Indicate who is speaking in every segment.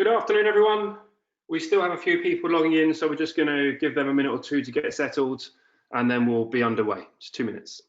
Speaker 1: Good afternoon, everyone. We still have a few people logging in, so we're just going to give them a minute or two to get settled, and then we'll be underway. Just 2 minutes.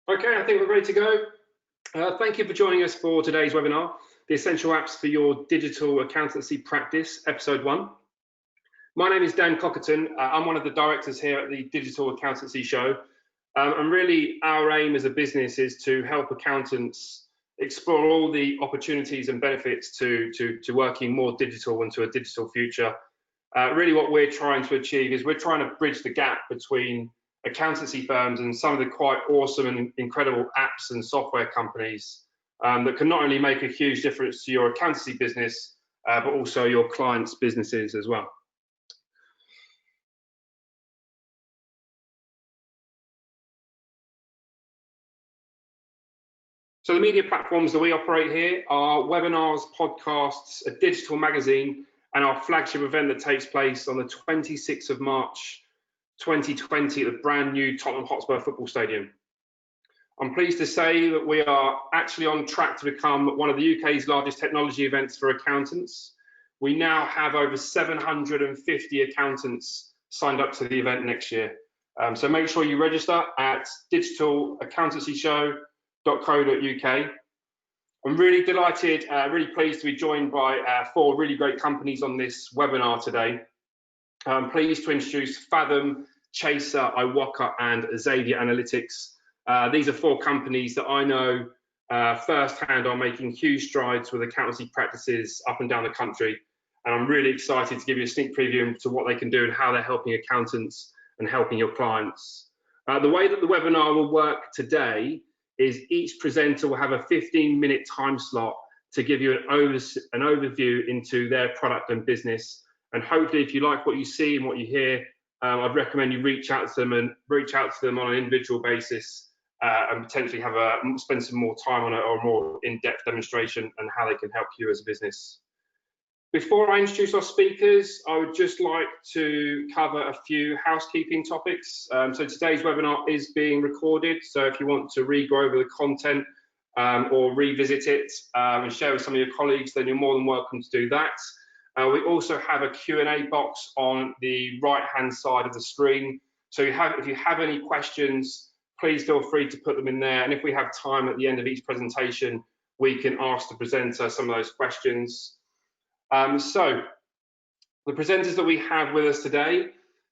Speaker 1: Okay, I think we're ready to go. Thank you for joining us for today's webinar, The Essential Apps for Your Digital Accountancy Practice, Episode 1. My name is Dan Cockerton. I'm one of the directors here at the Digital Accountancy Show. And really, our aim as a business is to help accountants explore all the opportunities and benefits to working more digital and to a digital future. Really what we're trying to achieve is we're trying to bridge the gap between accountancy firms and some of the quite awesome and incredible apps and software companies that can not only make a huge difference to your accountancy business, but also your clients' businesses as well. So the media platforms that we operate here are webinars, podcasts, a digital magazine, and our flagship event that takes place on the 26th of March 2020 at the brand new Tottenham Hotspur Football Stadium. I'm pleased to say that we are actually on track to become one of the UK's largest technology events for accountants. We now have over 750 accountants signed up to the event next year. So make sure you register at digitalaccountancyshow.co.uk. I'm really delighted, really pleased to be joined by 4 really great companies on this webinar today. I'm pleased to introduce Fathom, Chaser, iWalker, and Xavier Analytics. These are 4 companies that I know firsthand are making huge strides with accountancy practices up and down the country. And I'm really excited to give you a sneak preview into what they can do and how they're helping accountants and helping your clients. The way that the webinar will work today is each presenter will have a 15-minute time slot to give you an overview into their product and business. And hopefully, if you like what you see and what you hear, I'd recommend you reach out to them on an individual basis and potentially spend some more time on it or a more in-depth demonstration and how they can help you as a business. Before I introduce our speakers, I would just like to cover a few housekeeping topics. So today's webinar is being recorded. So if you want to go over the content or revisit it and share with some of your colleagues, then you're more than welcome to do that. We also have a Q&A box on the right-hand side of the screen. So if you have any questions, please feel free to put them in there. And if we have time at the end of each presentation, we can ask the presenter some of those questions. So the presenters that we have with us today,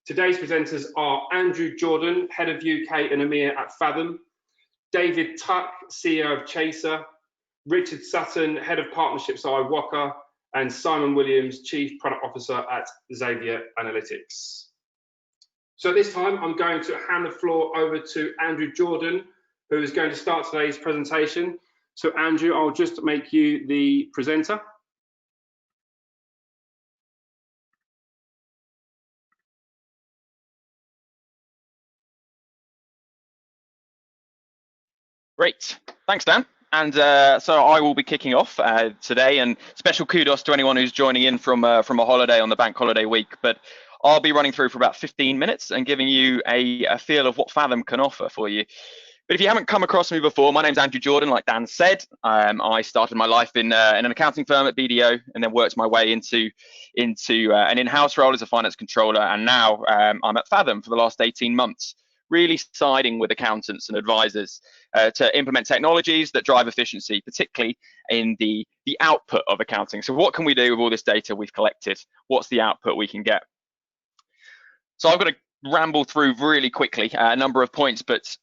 Speaker 1: today's presenters are Andrew Jordan, Head of UK and EMEA at Fathom, David Tuck, CEO of Chaser, Richard Sutton, Head of Partnerships at iWalker, and Simon Williams, Chief Product Officer at Xavier Analytics. So at this time, I'm going to hand the floor over to Andrew Jordan, who is going to start today's presentation. So Andrew, I'll just make you the presenter.
Speaker 2: Great, thanks Dan. And so I will be kicking off today, and special kudos to anyone who's joining in from a holiday on the bank holiday week. But I'll be running through for about 15 minutes and giving you a feel of what Fathom can offer for you. But if you haven't come across me before, my name's Andrew Jordan, like Dan said. I started my life in an accounting firm at BDO and then worked my way into an in-house role as a finance controller. And now I'm at Fathom for the last 18 months. really siding with accountants and advisors to implement technologies that drive efficiency, particularly in the output of accounting. So what can we do with all this data we've collected? What's the output we can get? So I'm going to ramble through really quickly a number of points, but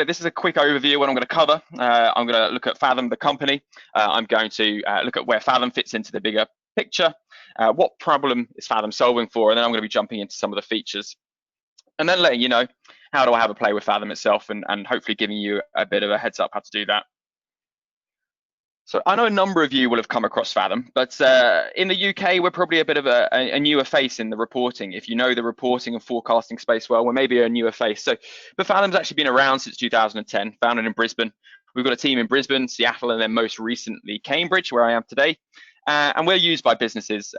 Speaker 2: this is a quick overview of what I'm going to cover. I'm going to look at Fathom, the company. I'm going to look at where Fathom fits into the bigger picture. What problem is Fathom solving for? And then I'm going to be jumping into some of the features. And then letting you know, how do I have a play with Fathom itself, and hopefully giving you a bit of a heads up how to do that. So I know a number of you will have come across Fathom, but in the UK, we're probably a bit of a newer face in the reporting. If you know the reporting and forecasting space well, we're maybe a newer face. But Fathom's actually been around since 2010, founded in Brisbane. We've got a team in Brisbane, Seattle, and then most recently Cambridge, where I am today. And we're used by businesses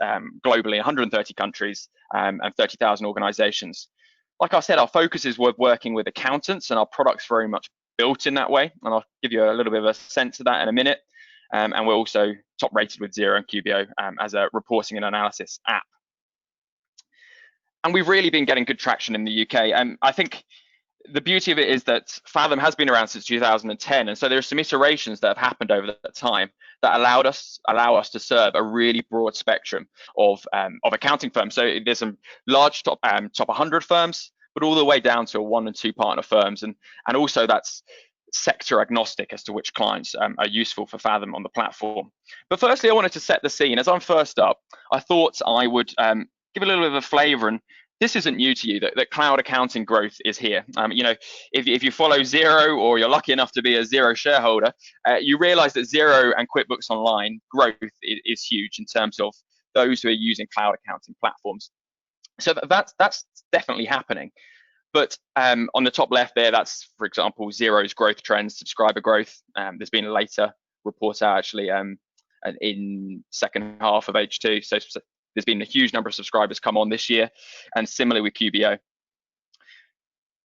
Speaker 2: globally, 130 countries and 30,000 organizations. Like I said, our focus is working with accountants, and our product's very much built in that way. And I'll give you a little bit of a sense of that in a minute. And we're also top rated with Xero and QBO as a reporting and analysis app. And we've really been getting good traction in the UK. And I think the beauty of it is that Fathom has been around since 2010. And so there are some iterations that have happened over that time that allow us to serve a really broad spectrum of accounting firms. So there's some large top 100 firms, but all the way down to 1 and 2 partner firms. And also that's sector agnostic as to which clients are useful for Fathom on the platform. But firstly, I wanted to set the scene. As I'm first up, I thought I would give a little bit of a flavor, and this isn't new to you, that cloud accounting growth is here. You know, if you follow Xero, or you're lucky enough to be a Xero shareholder, you realize that Xero and QuickBooks Online growth is huge in terms of those who are using cloud accounting platforms. So that's definitely happening. But on the top left there, that's, for example, Xero's growth trends, subscriber growth. There's been a later report out actually in second half of H2. So there's been a huge number of subscribers come on this year, and similarly with QBO.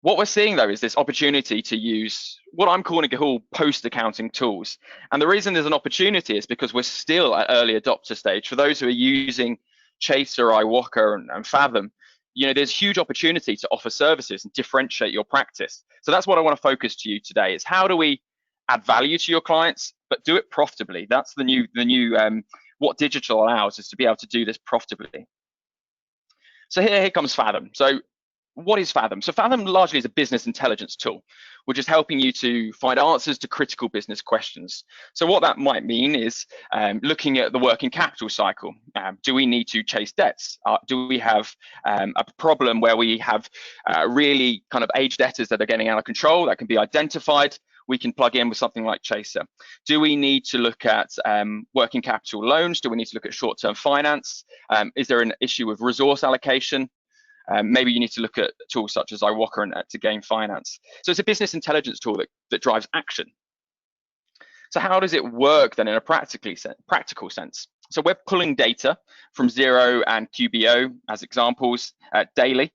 Speaker 2: What we're seeing though is this opportunity to use what I'm calling post-accounting tools. And the reason there's an opportunity is because we're still at early adopter stage. For those who are using Chaser, iWalker, and Fathom, you know, there's huge opportunity to offer services and differentiate your practice. So that's what I want to focus to you today, is how do we add value to your clients, but do it profitably. That's the new what digital allows us to be able to do this profitably. So here comes Fathom. So what is Fathom? So Fathom largely is a business intelligence tool, which is helping you to find answers to critical business questions. So what that might mean is looking at the working capital cycle. Do we need to chase debts? Do we have a problem where we have really kind of aged debtors that are getting out of control that can be identified? We can plug in with something like Chaser. Do we need to look at working capital loans? Do we need to look at short-term finance? Is there an issue with resource allocation? Maybe you need to look at tools such as iWalker and to gain finance. So it's a business intelligence tool that drives action. So how does it work then in a practical sense? So we're pulling data from Xero and QBO as examples daily.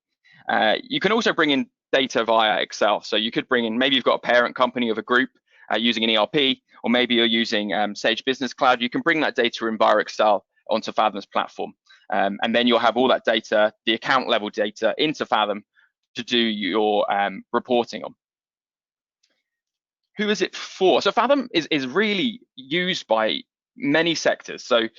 Speaker 2: You can also bring in data via Excel. So you could bring in, maybe you've got a parent company of a group using an ERP, or maybe you're using Sage Business Cloud. You can bring that data in via Excel onto Fathom's platform. And then you'll have all that data, the account level data, into Fathom to do your reporting on. Who is it for? So Fathom is really used by many sectors. So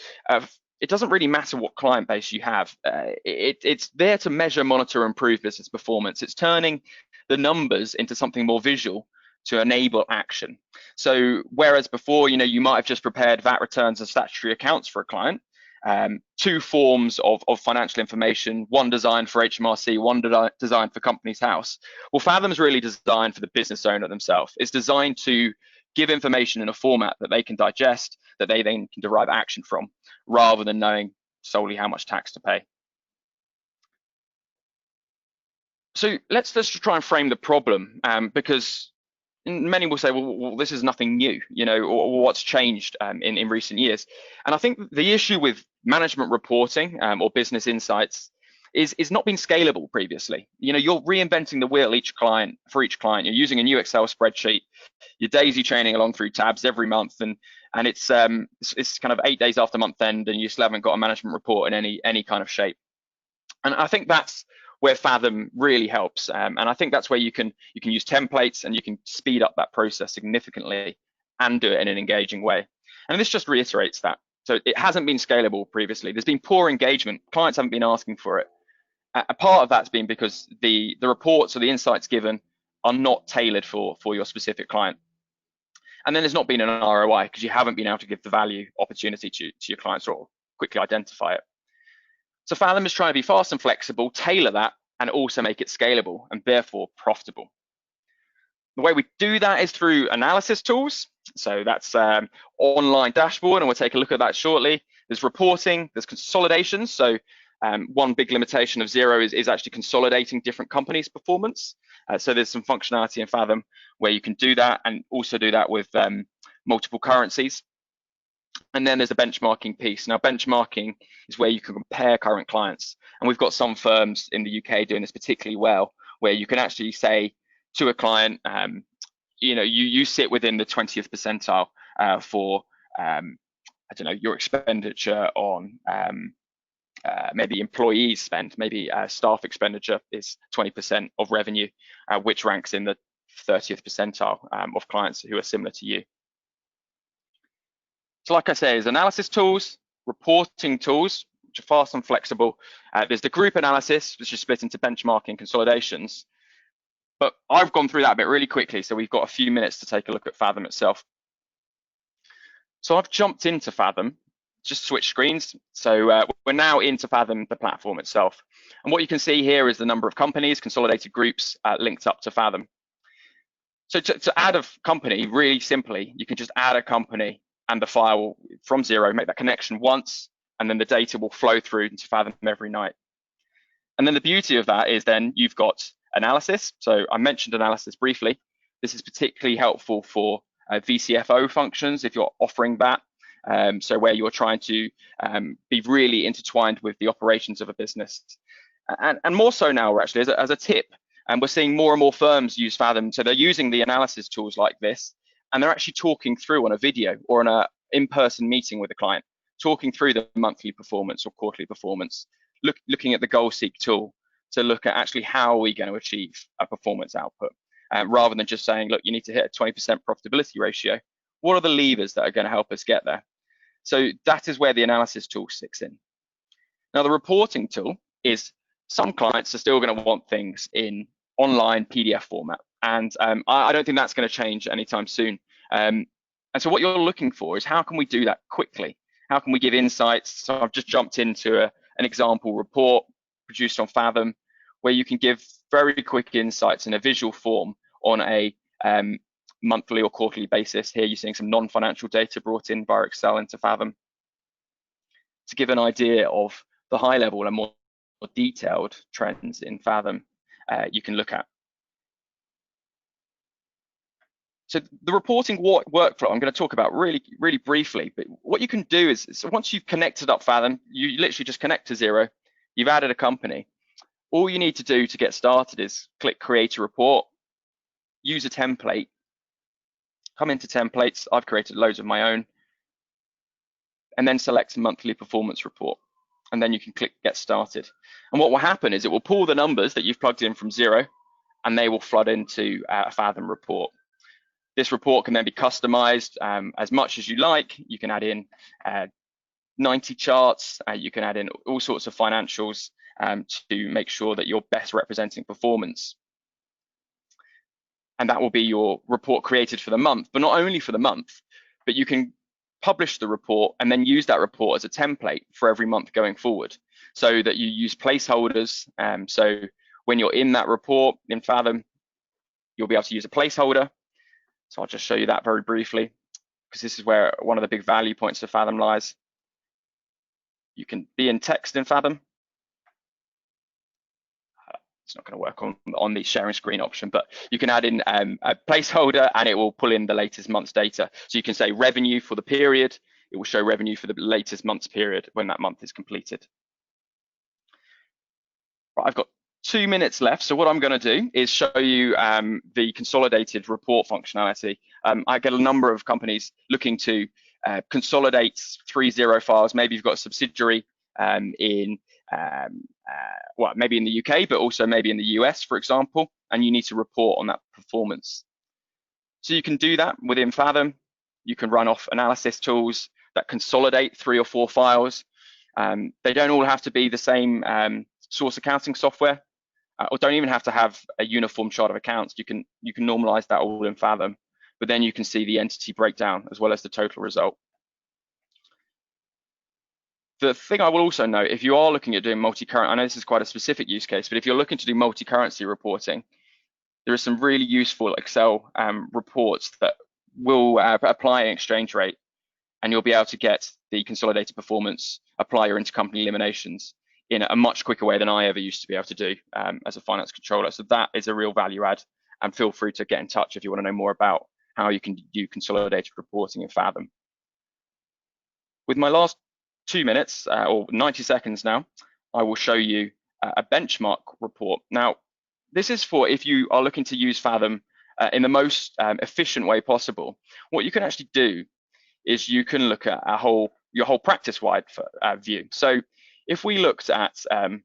Speaker 2: it doesn't really matter what client base you have. It's there to measure, monitor, and improve business performance. It's turning the numbers into something more visual to enable action. So whereas before, you know, you might have just prepared VAT returns and statutory accounts for a client, 2 forms of financial information, one designed for HMRC, one designed for Companies House. Well, Fathom's really designed for the business owner themselves. It's designed to give information in a format that they can digest, that they then can derive action from, rather than knowing solely how much tax to pay. So let's just try and frame the problem, because many will say, well, this is nothing new, you know, or what's changed in recent years. And I think the issue with management reporting or business insights is not being scalable previously. You know, you're reinventing the wheel for each client. You're using a new Excel spreadsheet. You're daisy chaining along through tabs every month, and it's kind of 8 days after month end, and you still haven't got a management report in any kind of shape. And I think that's where Fathom really helps. And I think that's where you can use templates and you can speed up that process significantly and do it in an engaging way. And this just reiterates that. So it hasn't been scalable previously. There's been poor engagement. Clients haven't been asking for it. A part of that's been because the reports or the insights given are not tailored for your specific client. And then there's not been an ROI because you haven't been able to give the value opportunity to your clients or quickly identify it. So Fathom is trying to be fast and flexible, tailor that, and also make it scalable and therefore profitable. The way we do that is through analysis tools. So that's online dashboard, and we'll take a look at that shortly. There's reporting, there's consolidations. So one big limitation of Xero is actually consolidating different companies' performance. So there's some functionality in Fathom where you can do that and also do that with multiple currencies. And then there's a benchmarking piece. Now, benchmarking is where you can compare current clients. And we've got some firms in the UK doing this particularly well, where you can actually say to a client, you sit within the 20th percentile for, I don't know, your expenditure on maybe employees spend, maybe staff expenditure is 20% of revenue, which ranks in the 30th percentile of clients who are similar to you. So like I say, there's analysis tools, reporting tools, which are fast and flexible. There's the group analysis, which is split into benchmarking consolidations. But I've gone through that a bit really quickly, so we've got a few minutes to take a look at Fathom itself. So I've jumped into Fathom, just switch screens. So we're now into Fathom, the platform itself. And what you can see here is the number of companies, consolidated groups linked up to Fathom. So to add a company, really simply, you can just add a company and the file from Xero, make that connection once, and then the data will flow through into Fathom every night. And then the beauty of that is then you've got analysis. So I mentioned analysis briefly. This is particularly helpful for VCFO functions if you're offering that. So where you're trying to be really intertwined with the operations of a business. And more so now, actually, as a tip, and we're seeing more and more firms use Fathom. So they're using the analysis tools like this, and they're actually talking through on a video or on a in-person meeting with a client, talking through the monthly performance or quarterly performance, looking at the goal seek tool to look at actually how are we going to achieve a performance output, rather than just saying, look, you need to hit a 20% profitability ratio. What are the levers that are going to help us get there? So that is where the analysis tool sticks in. Now, the reporting tool is some clients are still going to want things in online PDF format. And I don't think that's going to change anytime soon. And so what you're looking for is how can we do that quickly? How can we give insights? So I've just jumped into an example report produced on Fathom, where you can give very quick insights in a visual form on a monthly or quarterly basis. Here you're seeing some non-financial data brought in via Excel into Fathom to give an idea of the high level and more detailed trends in Fathom you can look at. So the reporting workflow I'm going to talk about really briefly, but what you can do is so once you've connected up Fathom, you literally just connect to Xero, you've added a company. All you need to do to get started is click create a report, use a template, come into templates. I've created loads of my own, and then select monthly performance report. And then you can click get started. And what will happen is it will pull the numbers that you've plugged in from Xero, and they will flood into a Fathom report. This report can then be customized as much as you like. You can add in 90 charts. You can add in all sorts of financials to make sure that you're best representing performance. And that will be your report created for the month, but not only for the month, but you can publish the report and then use that report as a template for every month going forward, so that you use placeholders. So when you're in that report in Fathom, you'll be able to use a placeholder. So I'll just show you that very briefly, because this is where one of the big value points of Fathom lies. You can be in text in Fathom. It's not going to work on the sharing screen option, but you can add in a placeholder and it will pull in the latest month's data. So you can say revenue for the period. It will show revenue for the latest month's period when that month is completed. Right, I've got 2 minutes left. So what I'm going to do is show you the consolidated report functionality. I get a number of companies looking to consolidate 3 Xero files. Maybe you've got a subsidiary in well, maybe in the UK, but also maybe in the US, for example, and you need to report on that performance. So you can do that within Fathom. You can run off analysis tools that consolidate 3 or 4 files. They don't all have to be the same source accounting software, or don't even have to have a uniform chart of accounts. You can normalize that all in Fathom, but then you can see the entity breakdown as well as the total result. The thing I will also note, if you are looking at doing multi-currency, I know this is quite a specific use case, but if you're looking to do multi-currency reporting, there are some really useful Excel reports that will apply an exchange rate, and you'll be able to get the consolidated performance, apply your intercompany eliminations in a much quicker way than I ever used to be able to do as a finance controller. So that is a real value add, and feel free to get in touch if you want to know more about how you can do consolidated reporting in Fathom. With my last 2 minutes or 90 seconds now, I will show you a benchmark report. Now, this is for if you are looking to use Fathom in the most efficient way possible. What you can actually do is you can look at your whole practice-wide view. So if we looked at our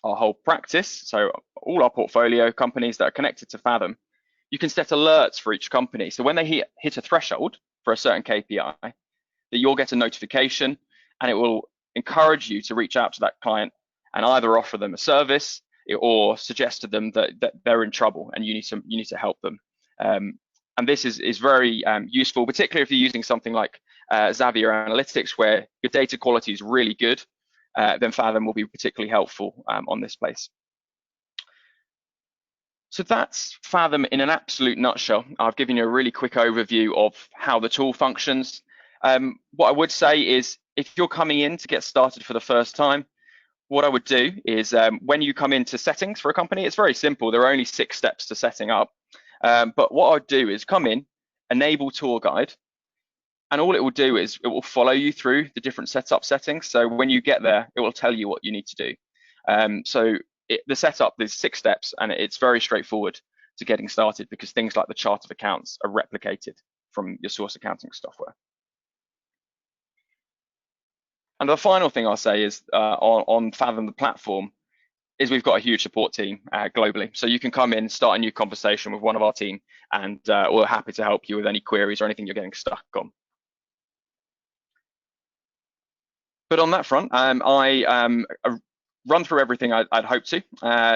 Speaker 2: whole practice, so all our portfolio companies that are connected to Fathom, you can set alerts for each company. So when they hit a threshold for a certain KPI, that you'll get a notification, and it will encourage you to reach out to that client and either offer them a service or suggest to them that they're in trouble and you need to help them. And this is very useful, particularly if you're using something like Xavier Analytics, where your data quality is really good. Then Fathom will be particularly helpful on this place. So that's Fathom in an absolute nutshell. I've given you a really quick overview of how the tool functions. What I would say is, if you're coming in to get started for the first time, what I would do is when you come into settings for a company, it's very simple. There are only 6 steps to setting up. But what I'd do is come in, enable tour guide, and all it will do is it will follow you through the different setup settings. So when you get there, it will tell you what you need to do. The setup, there's 6 steps, and it's very straightforward to getting started, because things like the chart of accounts are replicated from your source accounting software. And the final thing I'll say is on Fathom, the platform, is we've got a huge support team globally. So you can come in, start a new conversation with one of our team, and we're happy to help you with any queries or anything you're getting stuck on. But on that front, I run through everything I'd hoped to.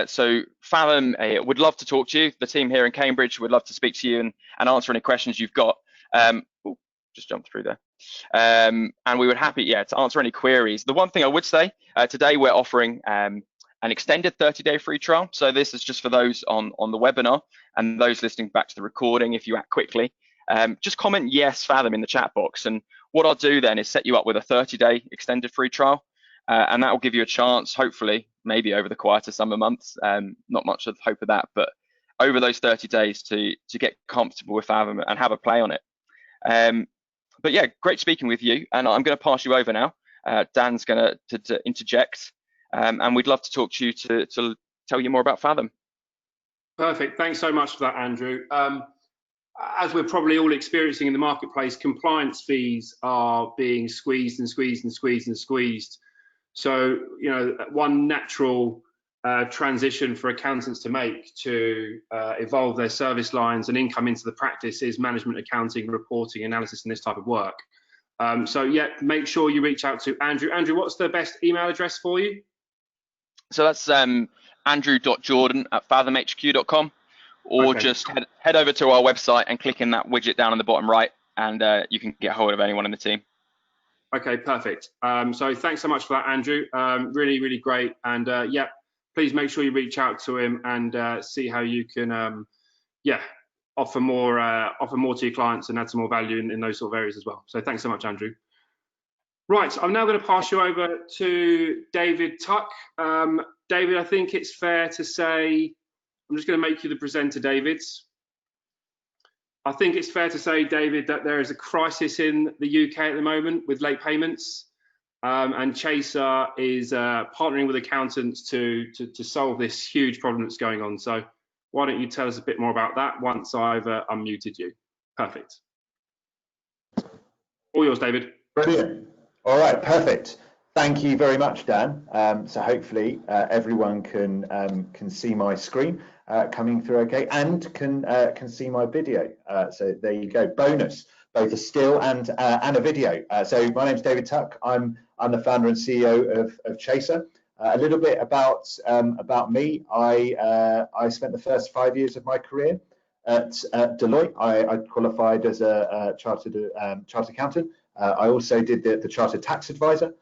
Speaker 2: So Fathom would love to talk to you. The team here in Cambridge would love to speak to you and answer any questions you've got. Just jumped through there. And we would happy, to answer any queries. The one thing I would say, today we're offering an extended 30-day free trial. So this is just for those on the webinar and those listening back to the recording. If you act quickly, just comment yes Fathom in the chat box. And what I'll do then is set you up with a 30-day extended free trial. And that will give you a chance, hopefully, maybe over the quieter summer months, not much of hope of that, but over those 30 days to get comfortable with Fathom and have a play on it. But yeah, great speaking with you, and I'm going to pass you over now. Dan's going to interject, and we'd love to talk to you to tell you more about Fathom.
Speaker 1: Perfect. Thanks so much for that, Andrew. As we're probably all experiencing in the marketplace, compliance fees are being squeezed and squeezed and squeezed and squeezed. So, one natural transition for accountants to make to evolve their service lines and income into the practice is management accounting, reporting, analysis, and this type of work. So yeah, make sure you reach out to Andrew. Andrew, what's the best email address for you?
Speaker 2: So that's andrew.jordan@fathomhq.com, or okay, just head over to our website and click in that widget down on the bottom right, and you can get hold of anyone in the team.
Speaker 1: Okay, perfect. So thanks so much for that, Andrew. Really, really great. And yeah, please make sure you reach out to him and see how you can, offer more to your clients and add some more value in those sort of areas as well. So thanks so much, Andrew. Right, I'm now going to pass you over to David Tuck. David, I think it's fair to say, I'm just going to make you the presenter, David. I think it's fair to say, David, that there is a crisis in the UK at the moment with late payments. And Chaser is partnering with accountants to solve this huge problem that's going on. So why don't you tell us a bit more about that once I've unmuted you? Perfect. All yours, David.
Speaker 3: Brilliant. All right, perfect. Thank you very much, Dan. So hopefully everyone can see my screen coming through okay, and can see my video. So there you go. Bonus, both a still and a video. So my name's David Tuck. I'm the founder and CEO of Chaser. A little bit about me. I spent the first 5 years of my career at Deloitte. I qualified as a chartered accountant. I also did the chartered tax advisor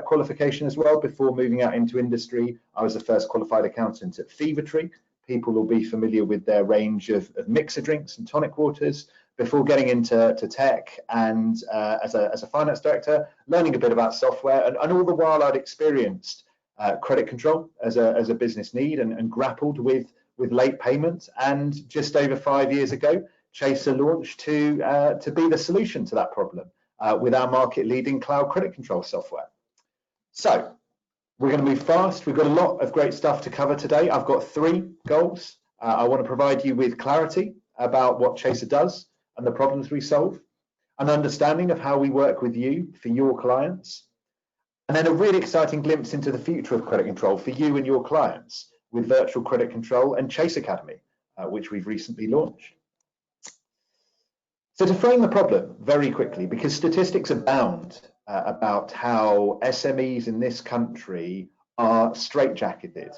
Speaker 3: qualification as well before moving out into industry. I was the first qualified accountant at Fever-Tree. People will be familiar with their range of mixer drinks and tonic waters, before getting into tech and as a finance director, learning a bit about software, and all the while I'd experienced credit control as a business need and grappled with late payments. And just over 5 years ago, Chaser launched to be the solution to that problem with our market-leading cloud credit control software. So we're going to move fast. We've got a lot of great stuff to cover today. I've got 3 goals. I want to provide you with clarity about what Chaser does and the problems we solve, an understanding of how we work with you for your clients, and then a really exciting glimpse into the future of credit control for you and your clients with Virtual Credit Control and Chase Academy, which we've recently launched. So to frame the problem very quickly, because statistics abound about how SMEs in this country are straitjacketed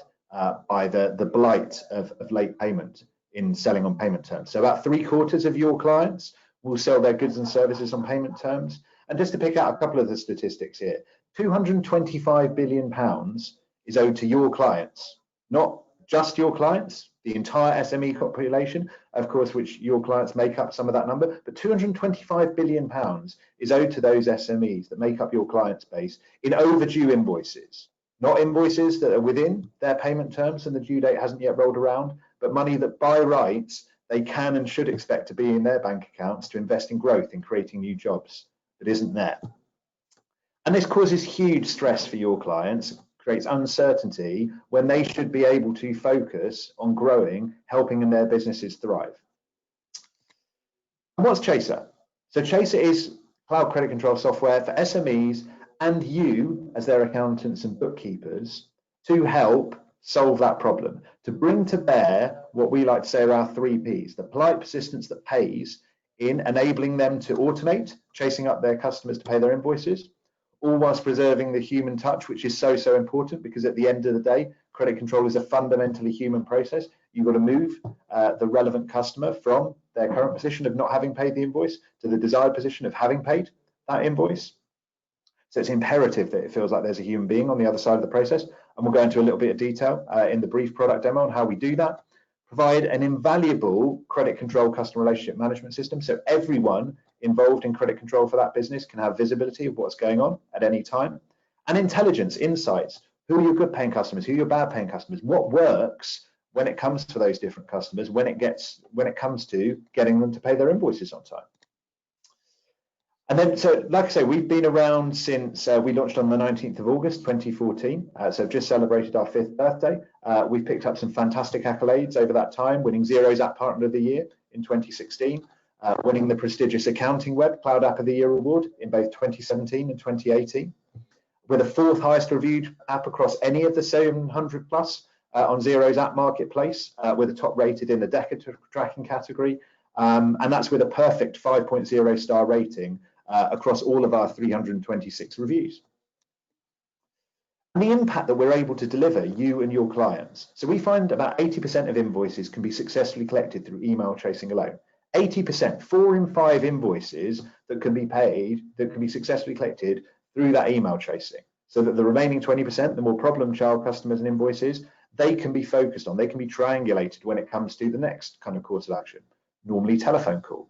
Speaker 3: by the blight of late payment in selling on payment terms. So about 3/4 of your clients will sell their goods and services on payment terms. And just to pick out a couple of the statistics here, £225 billion is owed to your clients, not just your clients, the entire SME population, of course, which your clients make up some of that number, but £225 billion is owed to those SMEs that make up your clients base in overdue invoices, not invoices that are within their payment terms and the due date hasn't yet rolled around, but money that by rights they can and should expect to be in their bank accounts to invest in growth, in creating new jobs, that isn't there. And this causes huge stress for your clients, creates uncertainty when they should be able to focus on growing, helping their businesses thrive. And what's Chaser? So Chaser is cloud credit control software for SMEs and you as their accountants and bookkeepers to help solve that problem, to bring to bear what we like to say are our 3 Ps, the polite persistence that pays in enabling them to automate, chasing up their customers to pay their invoices, all whilst preserving the human touch, which is so important, because at the end of the day, credit control is a fundamentally human process. You've got to move the relevant customer from their current position of not having paid the invoice to the desired position of having paid that invoice. So it's imperative that it feels like there's a human being on the other side of the process. And we'll go into a little bit of detail in the brief product demo on how we do that. Provide an invaluable credit control customer relationship management system, so everyone involved in credit control for that business can have visibility of what's going on at any time. And intelligence, insights, who are your good paying customers, who are your bad paying customers, what works when it comes to those different customers, when it comes to getting them to pay their invoices on time. And then, so like I say, we've been around since we launched on the 19th of August 2014, so just celebrated our 5th birthday. We've picked up some fantastic accolades over that time, winning Xero's App Partner of the Year in 2016, winning the prestigious Accounting Web Cloud App of the Year award in both 2017 and 2018. We're the 4th highest reviewed app across any of the 700 plus on Xero's App Marketplace. We're the top rated in the decade tracking category, and that's with a perfect 5.0 star rating across all of our 326 reviews. And the impact that we're able to deliver, you and your clients. So we find about 80% of invoices can be successfully collected through email chasing alone. 80%, 4 in 5 invoices that can be paid, that can be successfully collected through that email chasing. So that the remaining 20%, the more problem child customers and invoices, they can be focused on, they can be triangulated when it comes to the next kind of course of action, normally telephone call.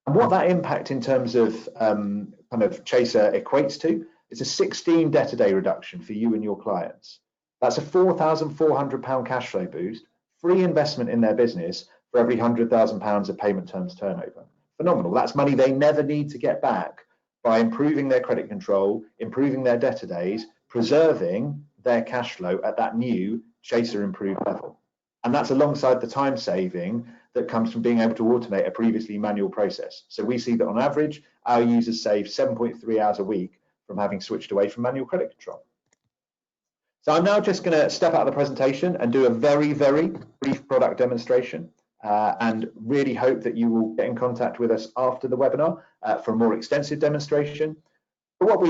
Speaker 3: And what that impact in terms of kind of Chaser equates to is a 16 debt a day reduction for you and your clients. That's a £4,400 cash flow boost, free investment in their business for every £100,000 of payment terms turnover. Phenomenal. That's money they never need to get back by improving their credit control, improving their debtor days, preserving their cash flow at that new Chaser improved level. And that's alongside the time saving that comes from being able to automate a previously manual process. So we see that on average, our users save 7.3 hours a week from having switched away from manual credit control. So I'm now just going to step out of the presentation and do a very, very brief product demonstration, and really hope that you will get in contact with us after the webinar for a more extensive demonstration. But what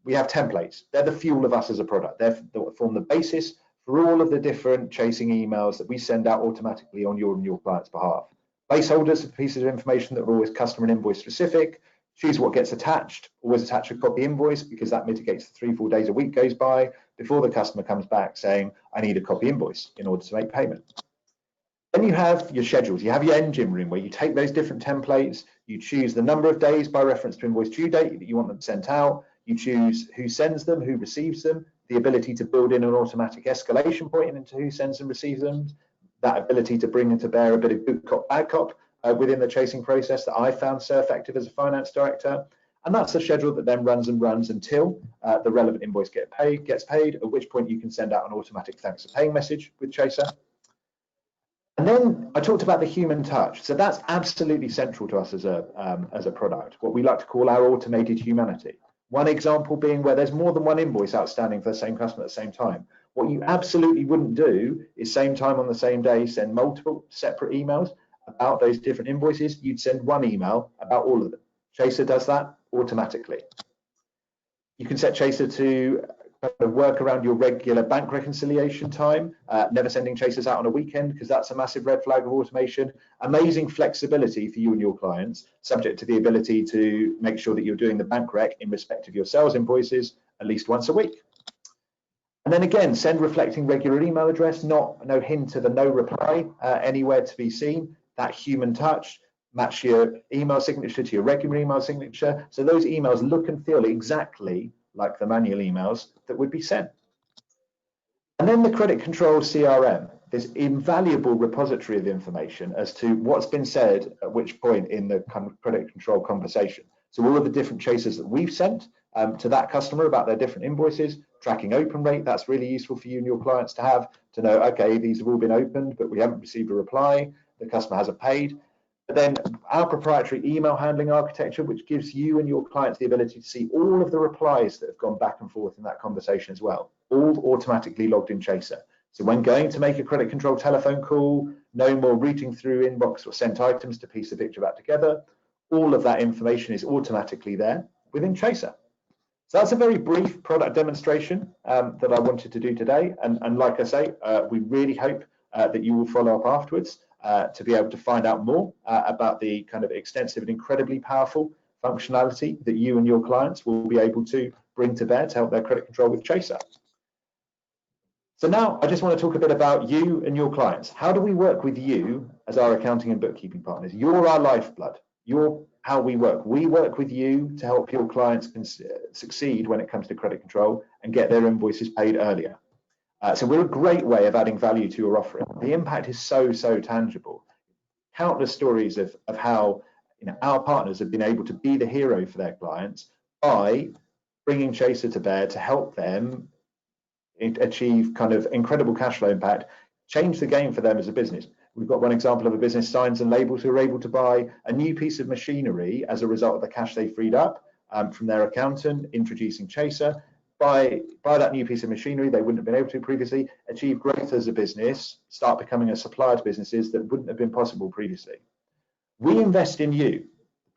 Speaker 3: we have templates. They're the fuel of us as a product. They form the basis for all of the different chasing emails that we send out automatically on your and your client's behalf. Placeholders are pieces of information that are always customer and invoice specific. Choose what gets attached. Always attach a copy invoice, because that mitigates the 3-4 days a week goes by before the customer comes back saying, I need a copy invoice in order to make payment. Then you have your schedules. You have your engine room where you take those different templates, you choose the number of days by reference to invoice due date that you want them sent out, you choose who sends them, who receives them, the ability to build in an automatic escalation point into who sends and receives them, that ability to bring into bear a bit of good cop, bad cop within the chasing process that I found so effective as a finance director. And that's a schedule that then runs and runs until the relevant invoice gets paid, at which point you can send out an automatic thanks for paying message with Chaser. And then I talked about the human touch. So that's absolutely central to us as a product, what we like to call our automated humanity. One example being where there's more than one invoice outstanding for the same customer at the same time. What you absolutely wouldn't do is same time on the same day send multiple separate emails about those different invoices. You'd send one email about all of them. Chaser does that automatically. You can set Chaser to kind of work around your regular bank reconciliation time, never sending Chasers out on a weekend, because that's a massive red flag of automation. Amazing flexibility for you and your clients, subject to the ability to make sure that you're doing the bank rec in respect of your sales invoices at least once a week. And then again, send reflecting regular email address, no hint of a no reply anywhere to be seen. That human touch, match your email signature to your regular email signature, so those emails look and feel exactly like the manual emails that would be sent. And then the credit control CRM, this invaluable repository of information as to what's been said at which point in the credit control conversation. So all of the different chasers that we've sent to that customer about their different invoices, tracking open rate, that's really useful for you and your clients to have, to know, okay, these have all been opened, but we haven't received a reply, the customer hasn't paid. But then our proprietary email handling architecture, which gives you and your clients the ability to see all of the replies that have gone back and forth in that conversation as well, all automatically logged in Chaser. So when going to make a credit control telephone call, no more routing through inbox or sent items to piece the picture back together. All of that information is automatically there within Chaser. So that's a very brief product demonstration that I wanted to do today. And like I say, we really hope that you will follow up afterwards to be able to find out more about the kind of extensive and incredibly powerful functionality that you and your clients will be able to bring to bear to help their credit control with Chaser. So now I just want to talk a bit about you and your clients. How do we work with you as our accounting and bookkeeping partners? You're our lifeblood. You're how we work. We work with you to help your clients succeed when it comes to credit control and get their invoices paid earlier. So we're a great way of adding value to your offering. The impact is so tangible. Countless stories of how our partners have been able to be the hero for their clients by bringing Chaser to bear to help them achieve kind of incredible cash flow impact, change the game for them as a business. We've got one example of a business, Signs and Labels, who are able to buy a new piece of machinery as a result of the cash they freed up from their accountant, introducing Chaser. By that new piece of machinery they wouldn't have been able to previously, achieve growth as a business, start becoming a supplier to businesses that wouldn't have been possible previously. We invest in you.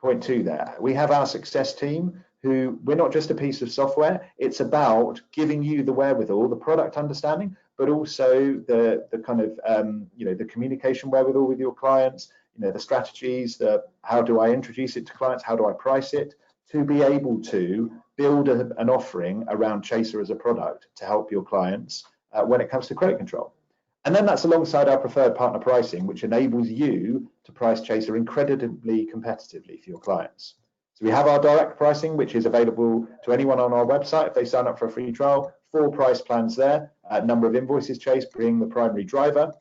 Speaker 3: Point two there. We have our success team who, we're not just a piece of software, it's about giving you the wherewithal, the product understanding, but also the kind of the communication wherewithal with your clients, the strategies, how do I introduce it to clients, how do I price it, to be able to build an offering around Chaser as a product to help your clients when it comes to credit control. And then that's alongside our preferred partner pricing, which enables you to price Chaser incredibly competitively for your clients. So we have our direct pricing, which is available to anyone on our website if they sign up for a free trial. 4 price plans there, number of invoices chased being the primary driver.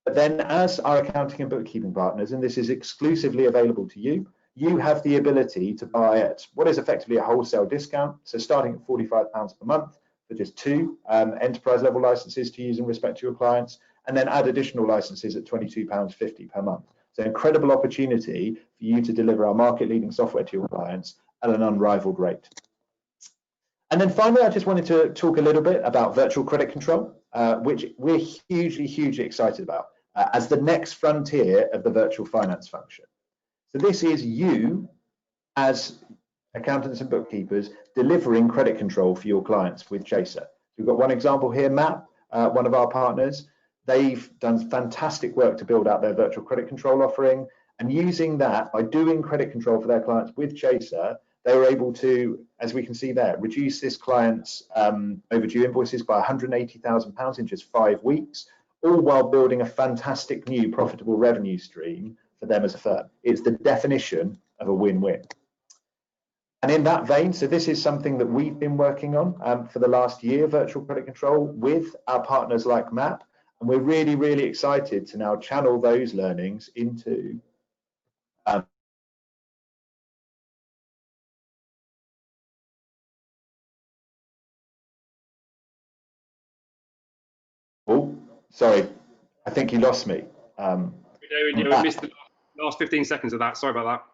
Speaker 3: But then as our accounting and bookkeeping partners, and this is exclusively available to you, you have the ability to buy at what is effectively a wholesale discount. So starting at £45 per month for just 2 enterprise level licenses to use in respect to your clients, and then add additional licenses at £22.50 per month. So incredible opportunity for you to deliver our market leading software to your clients at an unrivaled rate. And then finally, I just wanted to talk a little bit about virtual credit control, which we're hugely excited about as the next frontier of the virtual finance function. So this is you as accountants and bookkeepers delivering credit control for your clients with Chaser. So we've got one example here, MAP, one of our partners. They've done fantastic work to build out their virtual credit control offering, and using that, by doing credit control for their clients with Chaser, they were able to, as we can see there, reduce this client's overdue invoices by £180,000 in just 5 weeks, all while building a fantastic new profitable revenue stream for them as a firm. It's the definition of a win-win. And in that vein, so this is something that we've been working on for the last year, virtual credit control, with our partners like MAP, and we're really excited to now channel those learnings into oh, sorry, I think you lost me.
Speaker 1: David, yeah, we missed the last 15 seconds of that. Sorry about that.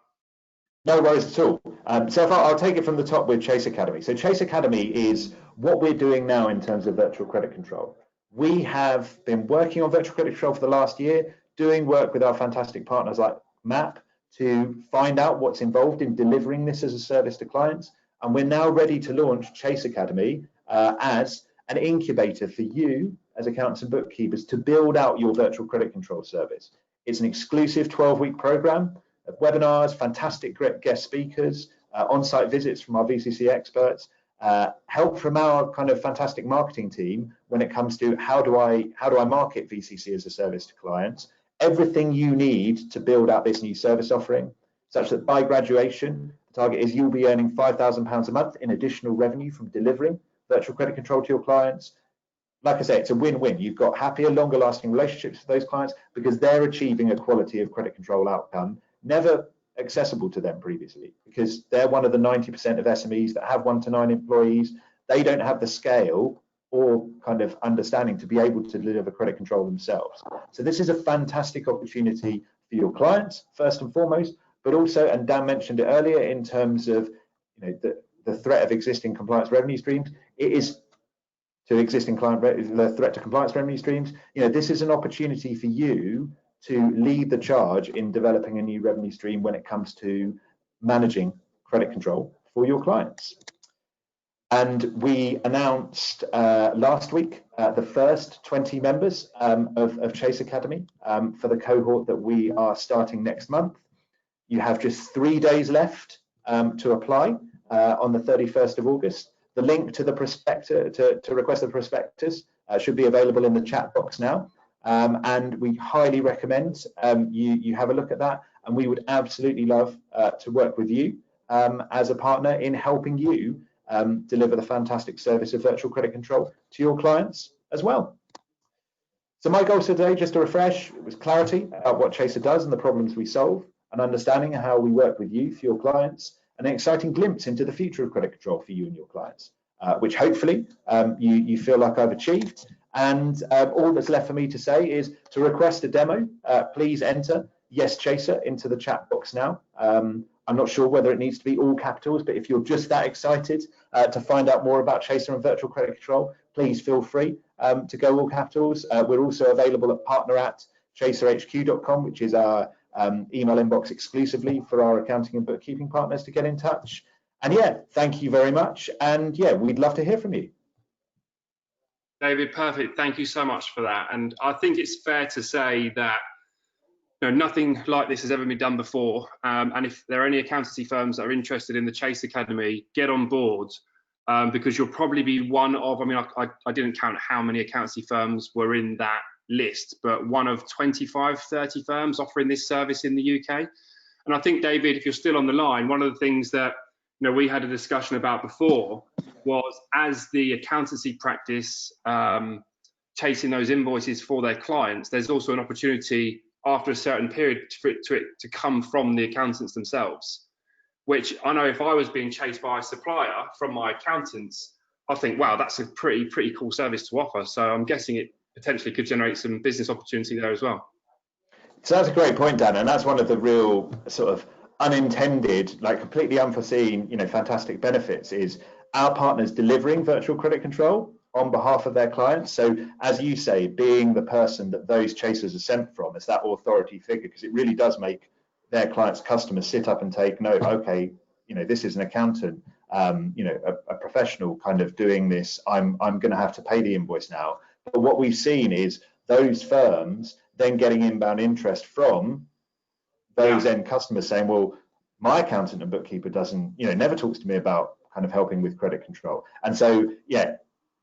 Speaker 3: No worries at all. So if I'll take it from the top with Chase Academy. So Chase Academy is what we're doing now in terms of virtual credit control. We have been working on virtual credit control for the last year, doing work with our fantastic partners like MAP to find out what's involved in delivering this as a service to clients. And we're now ready to launch Chase Academy as an incubator for you as accountants and bookkeepers to build out your virtual credit control service. It's an exclusive 12-week program of webinars, fantastic guest speakers, on-site visits from our VCC experts, help from our kind of fantastic marketing team when it comes to how do I market VCC as a service to clients, everything you need to build out this new service offering, such that by graduation, the target is you'll be earning £5,000 a month in additional revenue from delivering virtual credit control to your clients. Like I say, it's a win-win. You've got happier, longer lasting relationships with those clients because they're achieving a quality of credit control outcome never accessible to them previously, because they're one of the 90% of SMEs that have 1 to 9 employees. They don't have the scale or kind of understanding to be able to deliver credit control themselves. So this is a fantastic opportunity for your clients, first and foremost, but also, and Dan mentioned it earlier, in terms of the threat of existing compliance revenue streams, it is to existing the threat to compliance revenue streams. This is an opportunity for you to lead the charge in developing a new revenue stream when it comes to managing credit control for your clients. And we announced last week the first 20 members of Chase Academy for the cohort that we are starting next month. You have just 3 days left to apply on the 31st of August. The link to the prospectus, to request the prospectus, should be available in the chat box now. And we highly recommend you have a look at that, and we would absolutely love to work with you as a partner in helping you deliver the fantastic service of virtual credit control to your clients as well. So my goal today, just to refresh, was clarity about what Chaser does and the problems we solve, and understanding how we work with you for your clients, and an exciting glimpse into the future of credit control for you and your clients, which hopefully you feel like I've achieved. And all that's left for me to say is to request a demo. Please enter Yes Chaser into the chat box now. I'm not sure whether it needs to be all capitals, but if you're just that excited to find out more about Chaser and virtual credit control, please feel free to go all capitals. We're also available at partner@chaserhq.com, which is our email inbox exclusively for our accounting and bookkeeping partners to get in touch. And yeah, thank you very much. And yeah, we'd love to hear from you.
Speaker 1: David, perfect. Thank you so much for that. And I think it's fair to say that nothing like this has ever been done before. And if there are any accountancy firms that are interested in the Chase Academy, get on board because you'll probably be one of, I didn't count how many accountancy firms were in that list, but one of 25, 30 firms offering this service in the UK. And I think, David, if you're still on the line, one of the things that we had a discussion about before was, as the accountancy practice chasing those invoices for their clients, there's also an opportunity after a certain period for it to come from the accountants themselves, which I know if I was being chased by a supplier from my accountants, I think, wow, that's a pretty cool service to offer. So I'm guessing it potentially could generate some business opportunity there as well.
Speaker 3: So that's a great point, Dan, and that's one of the real sort of unintended, like completely unforeseen, fantastic benefits is our partners delivering virtual credit control on behalf of their clients. So as you say, being the person that those chasers are sent from as that authority figure, because it really does make their clients' customers sit up and take note. Okay, this is an accountant, a professional kind of doing this. I'm going to have to pay the invoice now. But what we've seen is those firms then getting inbound interest from those end customers saying, well, my accountant and bookkeeper doesn't, never talks to me about kind of helping with credit control. And so,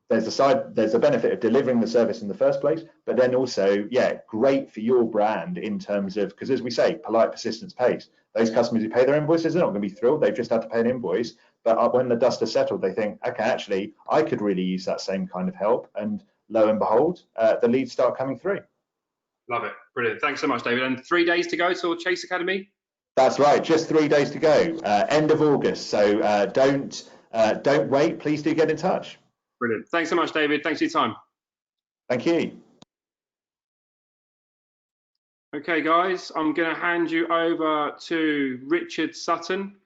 Speaker 3: there's a benefit of delivering the service in the first place, but then also, great for your brand in terms of, because as we say, polite persistence pays. Those customers who pay their invoices, they're not going to be thrilled. They've just had to pay an invoice. But when the dust has settled, they think, okay, actually, I could really use that same kind of help. And lo and behold, the leads start coming through.
Speaker 1: Love it. Brilliant. Thanks so much, David. And 3 days to go till Chase Academy?
Speaker 3: That's right. Just 3 days to go. End of August. So don't wait. Please do get in touch.
Speaker 1: Brilliant. Thanks so much, David. Thanks for your time.
Speaker 3: Thank you.
Speaker 1: Okay, guys, I'm going to hand you over to Richard Sutton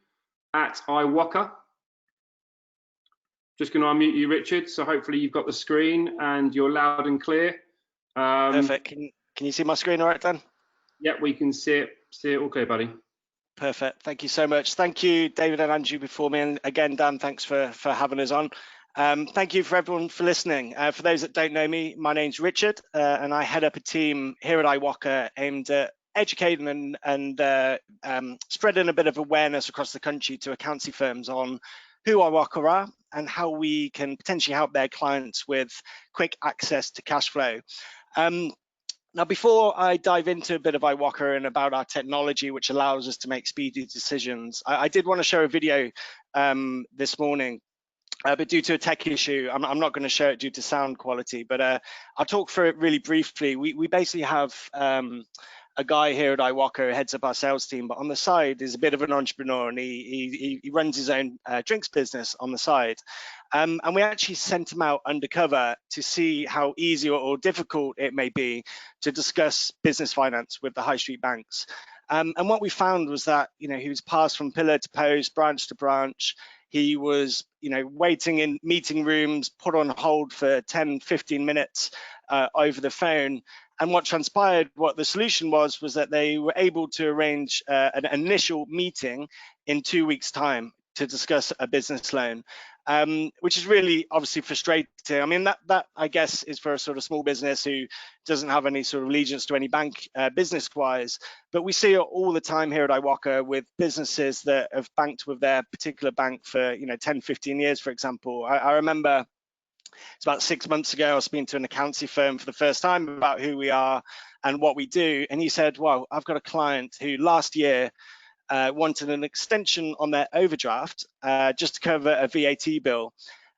Speaker 1: at iWalker. Just going to unmute you, Richard. So hopefully you've got the screen and you're loud and clear.
Speaker 4: Perfect. Can you see my screen all right, Dan?
Speaker 1: Yep, we can see it all clear, buddy.
Speaker 4: Perfect. Thank you so much. Thank you, David and Andrew before me. And again, Dan, thanks for having us on. Thank you for everyone for listening. For those that don't know me, my name's Richard, and I head up a team here at iWalker aimed at educating and spreading a bit of awareness across the country to accountancy firms on who iWalker are and how we can potentially help their clients with quick access to cash flow. Now, before I dive into a bit of iWalker and about our technology, which allows us to make speedy decisions, I did want to share a video this morning, but due to a tech issue, I'm not going to show it due to sound quality, but I'll talk through it really briefly. We basically have a guy here at iWalker who heads up our sales team, but on the side is a bit of an entrepreneur, and he runs his own drinks business on the side. And we actually sent him out undercover to see how easy or difficult it may be to discuss business finance with the high street banks. And what we found was that, he was passed from pillar to post, branch to branch. He was, waiting in meeting rooms, put on hold for 10, 15 minutes over the phone. And what transpired, what the solution was that they were able to arrange an initial meeting in 2 weeks' time to discuss a business loan, which is really obviously frustrating. I mean, that I guess is for a sort of small business who doesn't have any sort of allegiance to any bank business-wise. But we see it all the time here at iWalker with businesses that have banked with their particular bank for 10, 15 years, for example. I remember it's about 6 months ago, I was speaking to an accountancy firm for the first time about who we are and what we do. And he said, well, I've got a client who last year wanted an extension on their overdraft just to cover a VAT bill.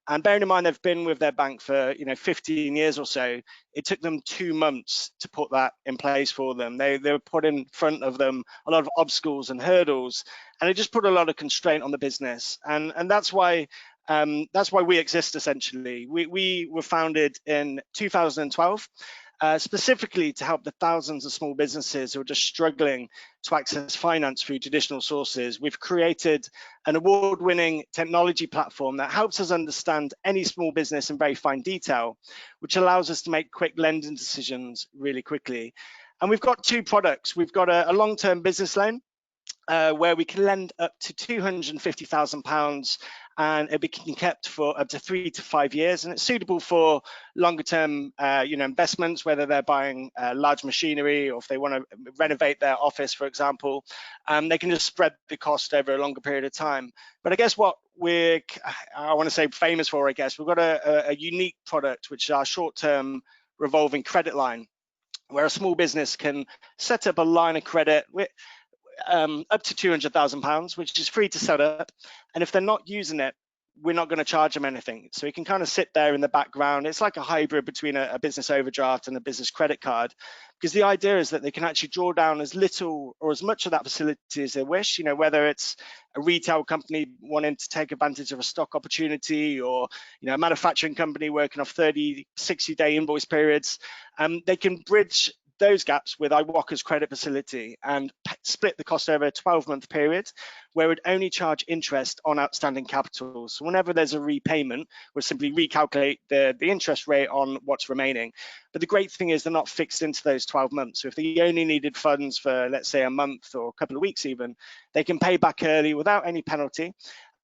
Speaker 4: And bearing in mind they've been with their bank for 15 years or so, it took them 2 months to put that in place for them. They were put in front of them a lot of obstacles and hurdles, and it just put a lot of constraint on the business. And that's why we exist essentially. We were founded in 2012. Specifically to help the thousands of small businesses who are just struggling to access finance through traditional sources. We've created an award-winning technology platform that helps us understand any small business in very fine detail, which allows us to make quick lending decisions really quickly. And we've got 2 products. We've got a long-term business loan where we can lend up to £250,000 and it'll be kept for up to 3 to 5 years, and it's suitable for longer term investments, whether they're buying large machinery or if they want to renovate their office, for example. They can just spread the cost over a longer period of time. But I guess what I want to say famous for, I guess, we've got a unique product, which is our short-term revolving credit line, where a small business can set up a line of credit with up to £200,000, which is free to set up. And if they're not using it, we're not going to charge them anything. So it can kind of sit there in the background. It's like a hybrid between a business overdraft and a business credit card, because the idea is that they can actually draw down as little or as much of that facility as they wish, whether it's a retail company wanting to take advantage of a stock opportunity or, a manufacturing company working off 30, 60-day invoice periods. They can bridge those gaps with iWalker's credit facility and split the cost over a 12-month period, where we'd only charge interest on outstanding capital. So whenever there's a repayment, we'll simply recalculate the interest rate on what's remaining. But the great thing is they're not fixed into those 12 months. So if they only needed funds for, let's say, a month or a couple of weeks even, they can pay back early without any penalty,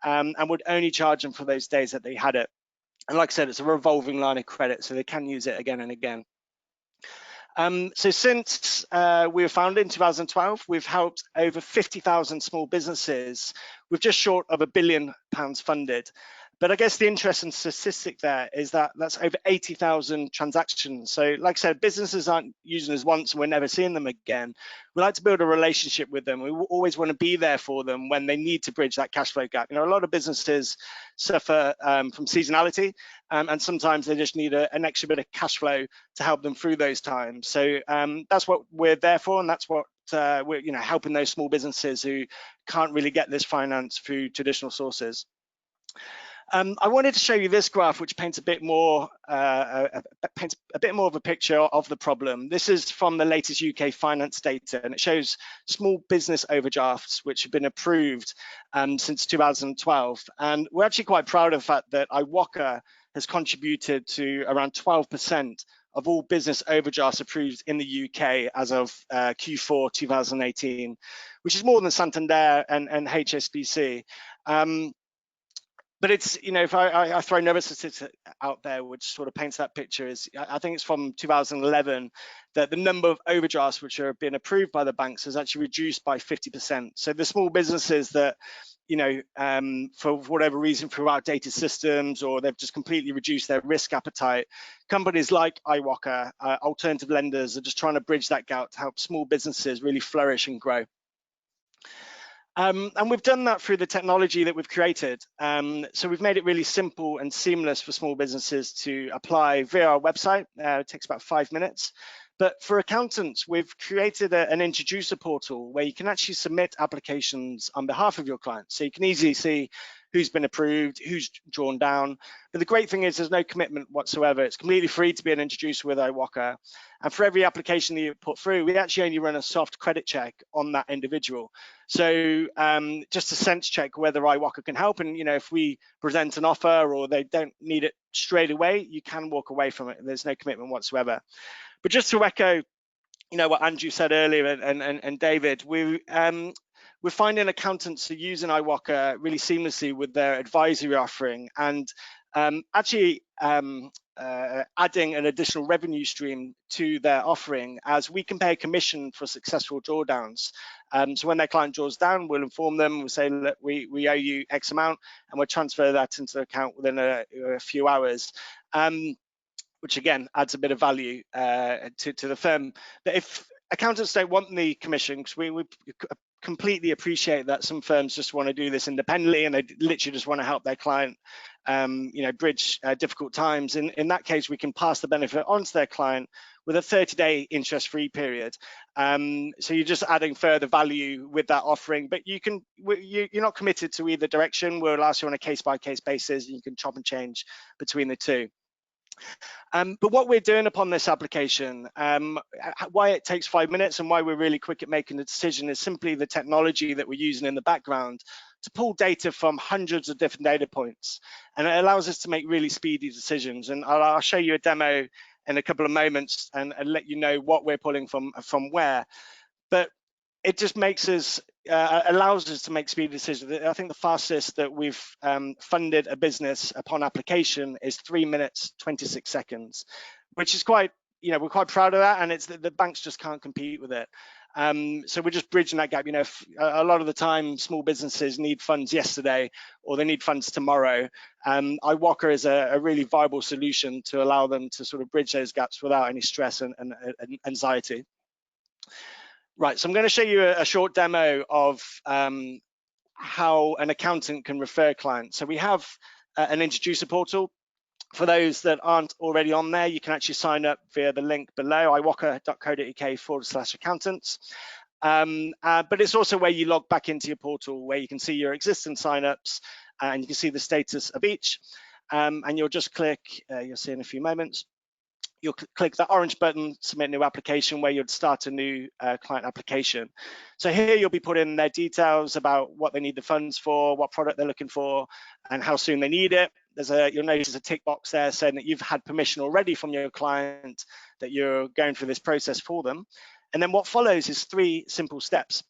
Speaker 4: and would only charge them for those days that they had it. And like I said, it's a revolving line of credit, so they can use it again and again. So since we were founded in 2012, we've helped over 50,000 small businesses with just short of £1 billion funded. But I guess the interesting statistic there is that that's over 80,000 transactions. So like I said, businesses aren't using us once and we're never seeing them again. We like to build a relationship with them. We always want to be there for them when they need to bridge that cash flow gap. You know, a lot of businesses suffer from seasonality, and sometimes they just need an extra bit of cash flow to help them through those times. So that's what we're there for, and that's what we're, you know, helping those small businesses who can't really get this finance through traditional sources. I wanted to show you this graph, which paints a bit more of a picture of the problem. This is from the latest UK finance data, and it shows small business overdrafts which have been approved since 2012. And we're actually quite proud of the fact that iWalker has contributed to around 12% of all business overdrafts approved in the UK as of Q4 2018, which is more than Santander and HSBC. But it's, you know, if I throw another statistic out there, which sort of paints that picture, is I think it's from 2011 that the number of overdrafts which are being approved by the banks has actually reduced by 50%. So the small businesses that, you know, for whatever reason, through outdated systems, or they've just completely reduced their risk appetite, companies like iWalker, alternative lenders, are just trying to bridge that gap to help small businesses really flourish and grow. And we've done that through the technology that we've created. So we've made it really simple and seamless for small businesses to apply via our website. It takes about 5 minutes. But for accountants, we've created an introducer portal where you can actually submit applications on behalf of your clients. So you can easily see who's been approved, who's drawn down. But the great thing is there's no commitment whatsoever. It's completely free to be an introducer with iWalker. And for every application that you put through, we actually only run a soft credit check on that individual. So just a sense check whether iWalker can help. And, you know, if we present an offer or they don't need it straight away, you can walk away from it. There's no commitment whatsoever. But just to echo, you know, what Andrew said earlier and David, we're finding accountants are using iWalker really seamlessly with their advisory offering, and actually adding an additional revenue stream to their offering, as we can pay a commission for successful drawdowns. So when their client draws down, we'll inform them, we'll say, look, we owe you X amount, and we'll transfer that into the account within a few hours. Which again adds a bit of value to the firm. But if accountants don't want the commission, because we completely appreciate that some firms just want to do this independently and they literally just want to help their client, you know, bridge difficult times. In that case, we can pass the benefit on to their client with a 30-day interest-free period. So you're just adding further value with that offering, but you're not committed to either direction. We'll ask you on a case-by-case basis, and you can chop and change between the two. But what we're doing upon this application, why it takes 5 minutes and why we're really quick at making the decision, is simply the technology that we're using in the background to pull data from hundreds of different data points. And it allows us to make really speedy decisions. And I'll show you a demo in a couple of moments and let you know what we're pulling from where. But it just makes us, allows us to make speedy decisions. I think the fastest that we've funded a business upon application is 3 minutes, 26 seconds, which is quite, you know, we're quite proud of that, and it's the banks just can't compete with it. So we're just bridging that gap. You know, a lot of the time small businesses need funds yesterday or they need funds tomorrow. iWalker is a really viable solution to allow them to sort of bridge those gaps without any stress and anxiety. Right, so I'm going to show you a short demo of how an accountant can refer clients. So we have an introducer portal. For those that aren't already on there, you can actually sign up via the link below, iwalker.co.uk/accountants. But it's also where you log back into your portal, where you can see your existing signups and you can see the status of each. And you'll just click, you'll see in a few moments. you'll click that orange button, submit new application, where you'd start a new client application. So here you'll be putting their details about what they need the funds for, what product they're looking for, and how soon they need it. You'll notice a tick box there saying that you've had permission already from your client that you're going through this process for them. And then what follows is 3 simple steps.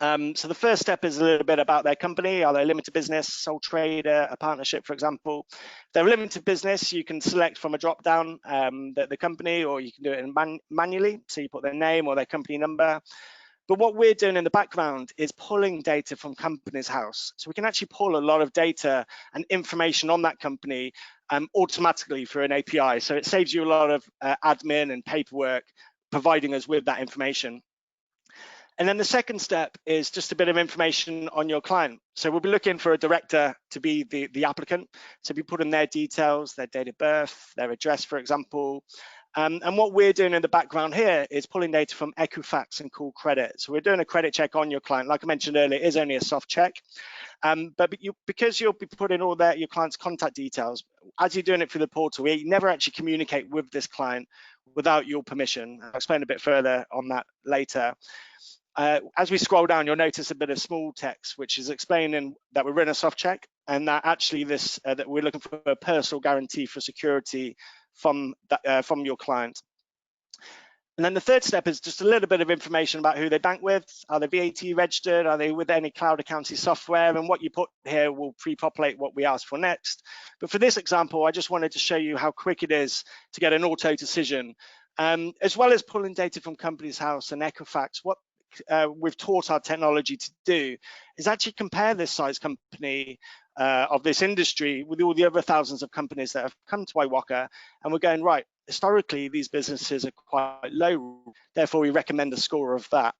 Speaker 4: So the first step is a little bit about their company. Are they a limited business, sole trader, a partnership, for example? If they're a limited business, you can select from a drop down the company, or you can do it manually. So you put their name or their company number. But what we're doing in the background is pulling data from Companies House. So we can actually pull a lot of data and information on that company automatically through an API. So it saves you a lot of admin and paperwork, providing us with that information. And then the second step is just a bit of information on your client. So we'll be looking for a director to be the applicant. So we put in their details, their date of birth, their address, for example. And what we're doing in the background here is pulling data from Equifax and Call Credit. So we're doing a credit check on your client. Like I mentioned earlier, it is only a soft check. Because you'll be putting all your client's contact details, as you're doing it through the portal, you never actually communicate with this client without your permission. I'll explain a bit further on that later. As we scroll down, you'll notice a bit of small text, which is explaining that we're in a soft check, and that actually that we're looking for a personal guarantee for security from your client. And then the third step is just a little bit of information about who they bank with. Are they VAT registered? Are they with any cloud accounting software? And what you put here will pre-populate what we ask for next. But for this example, I just wanted to show you how quick it is to get an auto decision. As well as pulling data from Companies House and Equifax, what we've taught our technology to do is actually compare this size company of this industry with all the other thousands of companies that have come to Iwaka, and we're going, right, historically these businesses are quite low, therefore we recommend a score of that.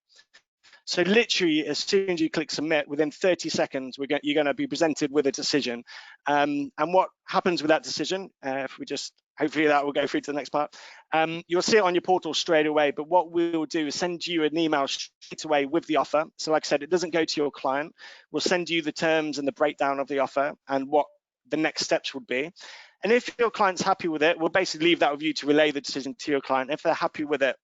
Speaker 4: So literally, as soon as you click submit, within 30 seconds, you're going to be presented with a decision. And what happens with that decision, if we just, hopefully that will go through to the next part, you'll see it on your portal straight away. But what we'll do is send you an email straight away with the offer. So like I said, it doesn't go to your client. We'll send you the terms and the breakdown of the offer and what the next steps would be. And if your client's happy with it, we'll basically leave that with you to relay the decision to your client. If they're happy with it,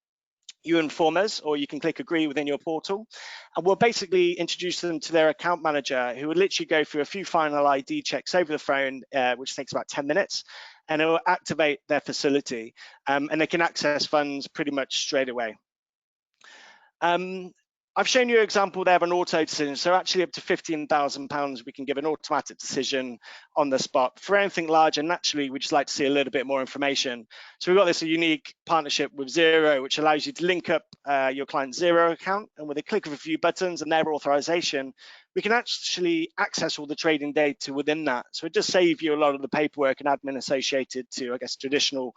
Speaker 4: you inform us, or you can click agree within your portal, and we'll basically introduce them to their account manager, who will literally go through a few final ID checks over the phone, which takes about 10 minutes, and it will activate their facility, and they can access funds pretty much straight away. I've shown you an example there of an auto decision. So actually up to £15,000, we can give an automatic decision on the spot. For anything larger, naturally, we'd just like to see a little bit more information. So we've got this unique partnership with Xero, which allows you to link up your client's Xero account. And with a click of a few buttons and their authorization, we can actually access all the trading data within that. So it just saves you a lot of the paperwork and admin associated to, I guess, traditional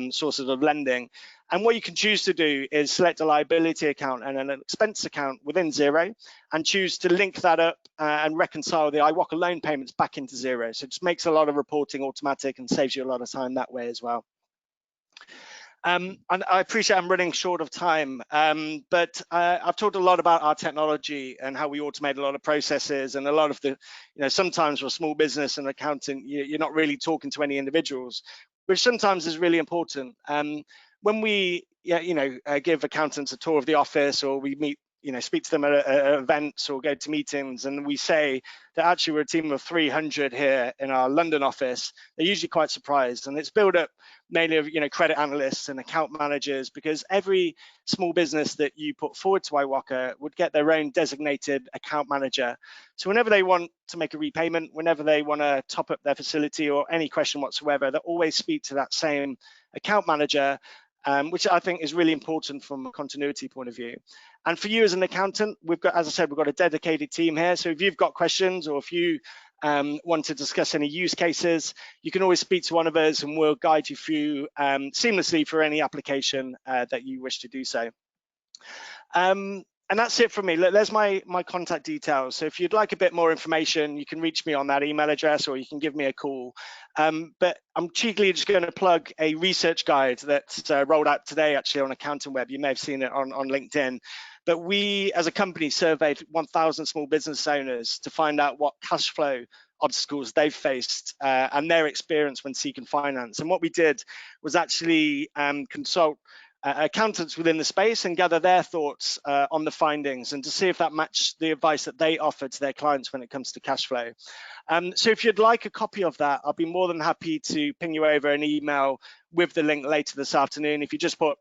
Speaker 4: sources of lending. And what you can choose to do is select a liability account and an expense account within Xero, and choose to link that up and reconcile the Iwaka loan payments back into Xero. So it just makes a lot of reporting automatic and saves you a lot of time that way as well. And I appreciate I'm running short of time, but I've talked a lot about our technology and how we automate a lot of processes, and a lot of the, sometimes for a small business and accountant, you're not really talking to any individuals, which sometimes is really important. When we, give accountants a tour of the office, or we meet, speak to them at events or go to meetings, and we say that actually we're a team of 300 here in our London office, they're usually quite surprised. And it's built up mainly of, credit analysts and account managers, because every small business that you put forward to Iwaka would get their own designated account manager. So whenever they want to make a repayment, whenever they want to top up their facility or any question whatsoever, they always speak to that same account manager, which I think is really important from a continuity point of view. And for you as an accountant, we've got, as I said, we've got a dedicated team here. So if you've got questions, or if you want to discuss any use cases, you can always speak to one of us, and we'll guide you through seamlessly for any application that you wish to do so. And that's it from me. There's my contact details. So if you'd like a bit more information, you can reach me on that email address, or you can give me a call. But I'm cheekily just going to plug a research guide that's rolled out today, actually, on Accounting Web. You may have seen it on LinkedIn. But we, as a company, surveyed 1,000 small business owners to find out what cash flow obstacles they've faced and their experience when seeking finance. And what we did was actually consult accountants within the space and gather their thoughts on the findings and to see if that matched the advice that they offer to their clients when it comes to cash flow. So if you'd like a copy of that, I'll be more than happy to ping you over an email with the link later this afternoon. If you just put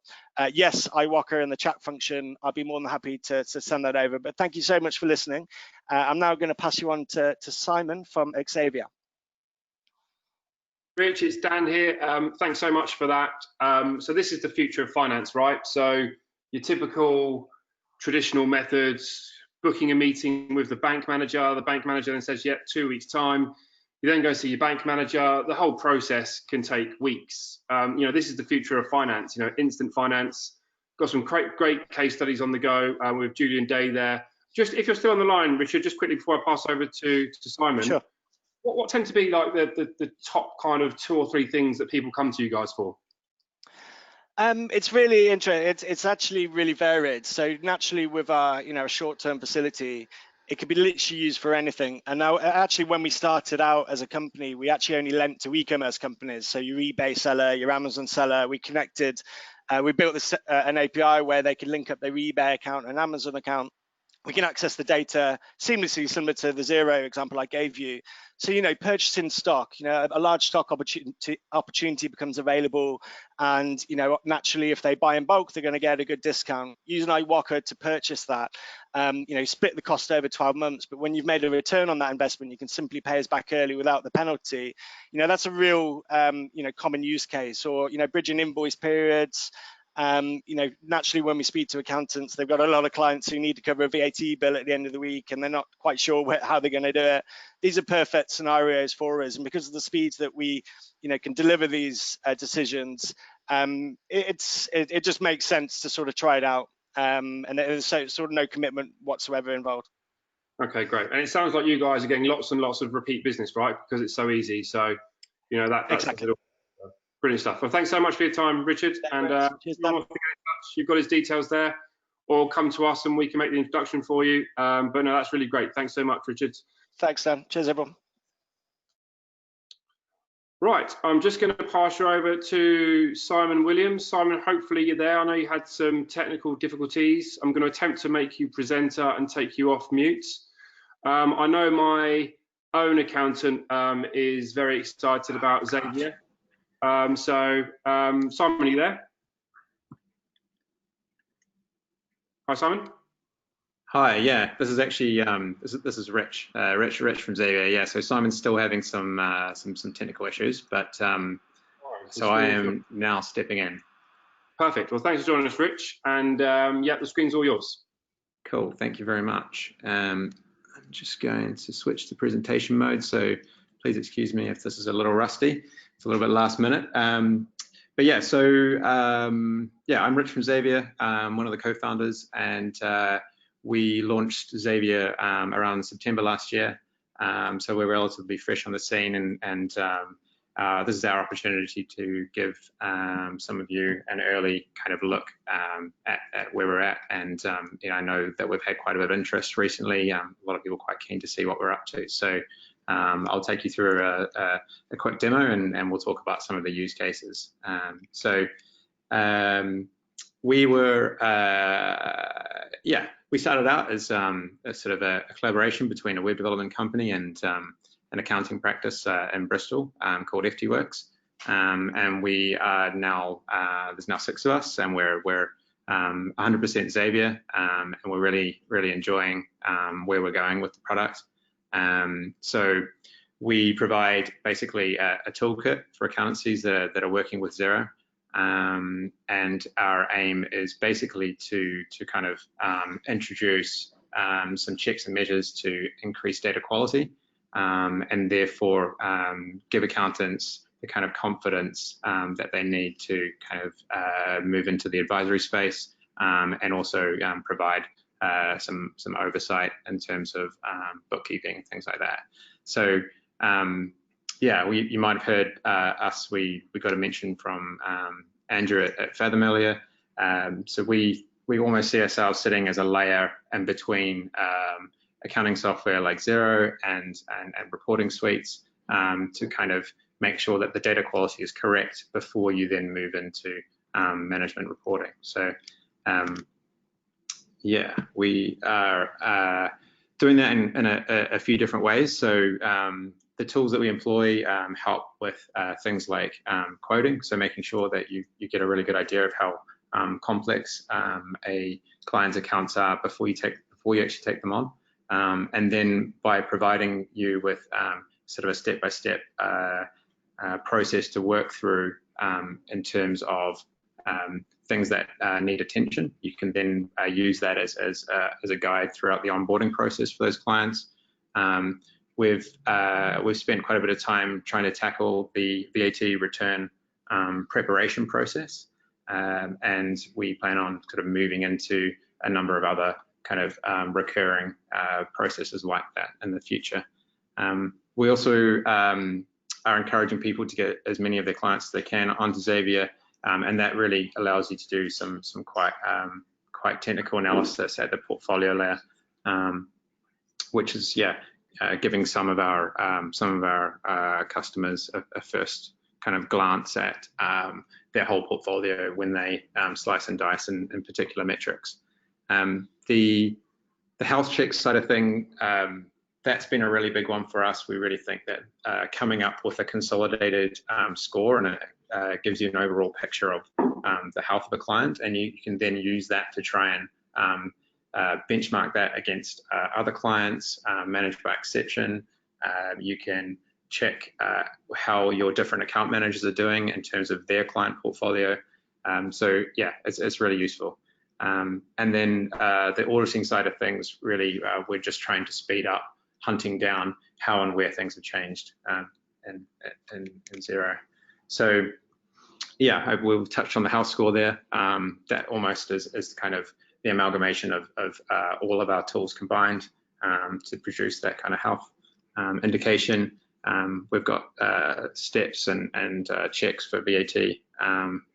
Speaker 4: yes, iWalker in the chat function, I'll be more than happy to send that over. But thank you so much for listening. I'm now going to pass you on to Simon from Xavier.
Speaker 1: Rich, it's Dan here. Thanks so much for that. So this is the future of finance, right? So your typical traditional methods, booking a meeting with the bank manager then says, yeah, 2 weeks time. You then go see your bank manager. The whole process can take weeks. This is the future of finance, instant finance. Got some great case studies on the go with Julian Day there. Just if you're still on the line, Richard, just quickly before I pass over to Simon.
Speaker 4: Sure.
Speaker 1: What tend to be like the top kind of 2 or 3 things that people come to you guys for?
Speaker 4: It's really interesting. It's actually really varied. So naturally, with our a short-term facility, it could be literally used for anything. And now, actually, when we started out as a company, we actually only lent to e-commerce companies. So your eBay seller, your Amazon seller. We connected. We built an API where they could link up their eBay account and Amazon account. We can access the data seamlessly, similar to the Xero example I gave you. So, purchasing stock, a large stock opportunity becomes available. And, naturally, if they buy in bulk, they're going to get a good discount. Using iWalker to purchase that, split the cost over 12 months. But when you've made a return on that investment, you can simply pay us back early without the penalty. That's a real, common use case. Or, bridging invoice periods. Naturally, when we speak to accountants, they've got a lot of clients who need to cover a VAT bill at the end of the week, and they're not quite sure how they're going to do it. These are perfect scenarios for us, and because of the speeds that we, can deliver these decisions, it just makes sense to sort of try it out, and there's sort of no commitment whatsoever involved.
Speaker 1: Okay, great. And it sounds like you guys are getting lots and lots of repeat business, right? Because it's so easy. So, that's
Speaker 4: exactly.
Speaker 1: Brilliant stuff. Well, thanks so much for your time, Richard. And
Speaker 4: Cheers,
Speaker 1: if you want to get in touch, you've got his details there, or come to us and we can make the introduction for you. But no, that's really great. Thanks so much, Richard.
Speaker 4: Thanks, Dan. Cheers, everyone.
Speaker 1: Right, I'm just going to pass you over to Simon Williams. Simon, hopefully you're there. I know you had some technical difficulties. I'm going to attempt to make you presenter and take you off mute. I know my own accountant is very excited about Xavier. Simon, are you there? Hi, Simon.
Speaker 5: Hi, yeah, this is actually this is Rich from Xavier. Yeah, so Simon's still having some technical issues, but so I am now stepping in.
Speaker 1: Perfect. Well, thanks for joining us, Rich. And yeah, the screen's all yours.
Speaker 5: Cool. Thank you very much. I'm just going to switch to presentation mode. So please excuse me if this is a little rusty. It's a little bit last minute. But yeah, so yeah, I'm Rich from Xavier. I'm one of the co-founders, and we launched Xavier around September last year. So we're relatively fresh on the scene, and this is our opportunity to give some of you an early kind of look at where we're at. And I know that we've had quite a bit of interest recently. A lot of people are quite keen to see what we're up to. So I'll take you through a quick demo, and we'll talk about some of the use cases. We were, yeah, we started out as a sort of a collaboration between a web development company and an accounting practice in Bristol called FTWorks. And we are now, there's now 6 of us, and we're 100% Xavier, and we're really enjoying where we're going with the product. So we provide basically a toolkit for accountancies that are working with Xero. And our aim is basically to kind of introduce some checks and measures to increase data quality, and therefore give accountants the kind of confidence that they need to kind of move into the advisory space, and also provide some oversight in terms of bookkeeping, things like that. So yeah, you might have heard us. We got a mention from Andrew at Fathom earlier. So we almost see ourselves sitting as a layer in between accounting software like Xero and reporting suites to kind of make sure that the data quality is correct before you then move into management reporting. So yeah, we are doing that in a few different ways. So the tools that we employ help with things like quoting, so making sure that you get a really good idea of how complex a client's accounts are before you actually take them on, and then by providing you with sort of a step-by-step process to work through in terms of things that need attention, you can then use that as a guide throughout the onboarding process for those clients. We've spent quite a bit of time trying to tackle the VAT return preparation process, and we plan on sort of moving into a number of other kind of recurring processes like that in the future. We also are encouraging people to get as many of their clients as they can onto Xavier, and that really allows you to do some quite technical analysis at the portfolio layer, which is giving some of our customers a first kind of glance at their whole portfolio when they slice and dice in particular metrics. The health check side of thing, that's been a really big one for us. We really think that coming up with a consolidated score, and it gives you an overall picture of the health of the client, and you can then use that to try and benchmark that against other clients, managed by exception. You can check how your different account managers are doing in terms of their client portfolio. So yeah, it's really useful. And then the auditing side of things, really, we're just trying to speed up hunting down how and where things have changed in Xero. So yeah, we've touched on the health score there. That almost is kind of the amalgamation of all of our tools combined to produce that kind of health indication. We've got steps and checks for VAT,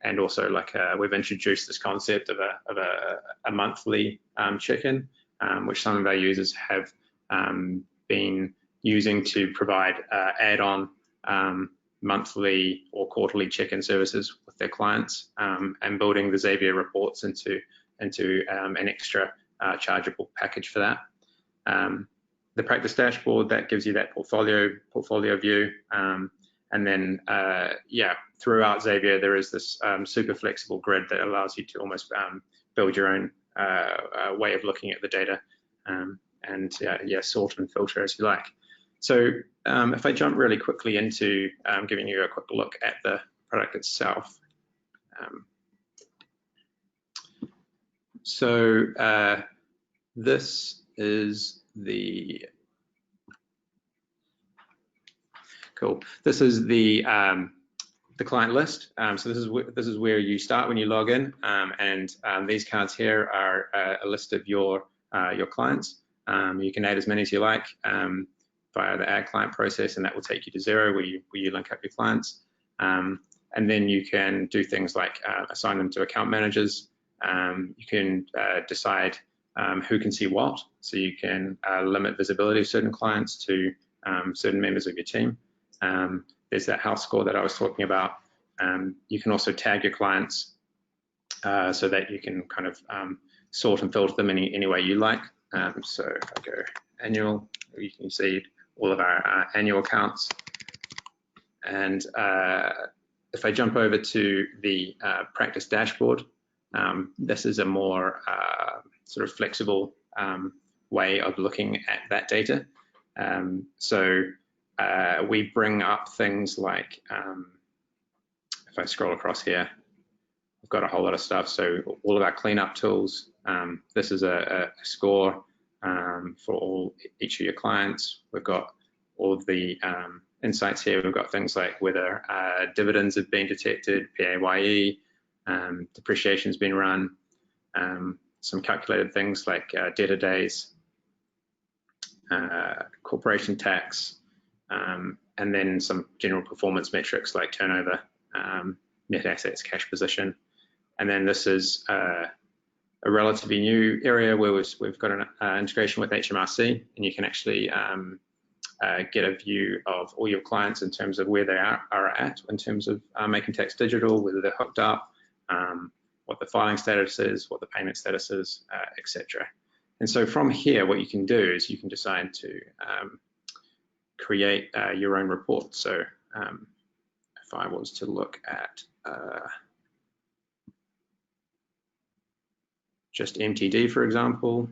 Speaker 5: and also we've introduced this concept of a monthly check-in, which some of our users have been using to provide add-on monthly or quarterly check-in services with their clients, and building the Xavier reports into an extra chargeable package for that. The practice dashboard, that gives you that portfolio view, and then throughout Xavier there is this super flexible grid that allows you to almost build your own way of looking at the data, and sort and filter as you like. So if I jump really quickly into giving you a quick look at the product itself. This is the This is the client list. So this is where you start when you log in, and these cards here are a list of your clients. You can add as many as you like via the add client process, and that will take you to Xero where you link up your clients. And then you can do things like assign them to account managers. You can decide who can see what, so you can limit visibility of certain clients to certain members of your team. There's that health score that I was talking about. You can also tag your clients so that you can kind of sort and filter them any way you like. So if I go annual, you can see all of our annual accounts. And if I jump over to the practice dashboard, this is a more sort of flexible way of looking at that data. We bring up things like, if I scroll across here, we've got a whole lot of stuff. So all of our cleanup tools, this is a score for each of your clients. We've got all of the insights here. We've got things like whether dividends have been detected, PAYE, depreciation's been run, some calculated things like debtor days, corporation tax, and then some general performance metrics like turnover, net assets, cash position. And then this is a a relatively new area where we've got an integration with HMRC, and you can actually get a view of all your clients in terms of where they are at in terms of making tax digital, whether they're hooked up, what the filing status is, what the payment status is, etc. And so from here, what you can do is you can decide to create your own report. So if I was to look at just MTD, for example,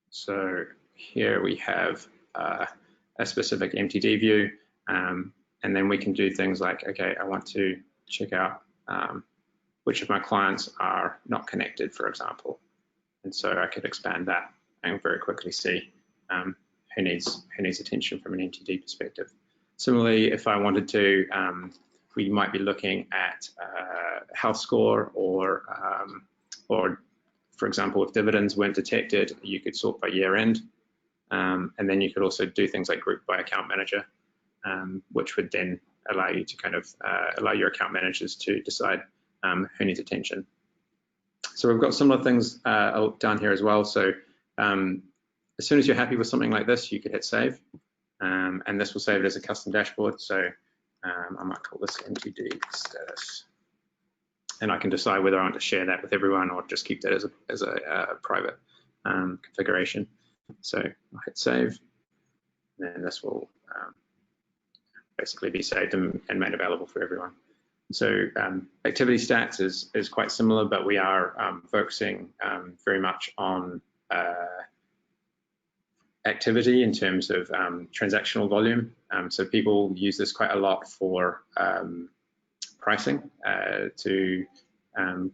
Speaker 5: so here we have a specific MTD view, and then we can do things like, okay, I want to check out which of my clients are not connected, for example. And so I could expand that and very quickly see who needs attention from an MTD perspective. Similarly, if I wanted to, we might be looking at health score, or for example, if dividends weren't detected, you could sort by year end. And then you could also do things like group by account manager, which would then allow you to kind of allow your account managers to decide who needs attention. So we've got similar things down here as well. So as soon as you're happy with something like this, you could hit save, and this will save it as a custom dashboard. So I might call this MTD status, and I can decide whether I want to share that with everyone or just keep that as a private configuration. So I'll hit save, and then this will basically be saved and made available for everyone. So activity stats is quite similar, but we are focusing very much on activity in terms of transactional volume. So people use this quite a lot for pricing, to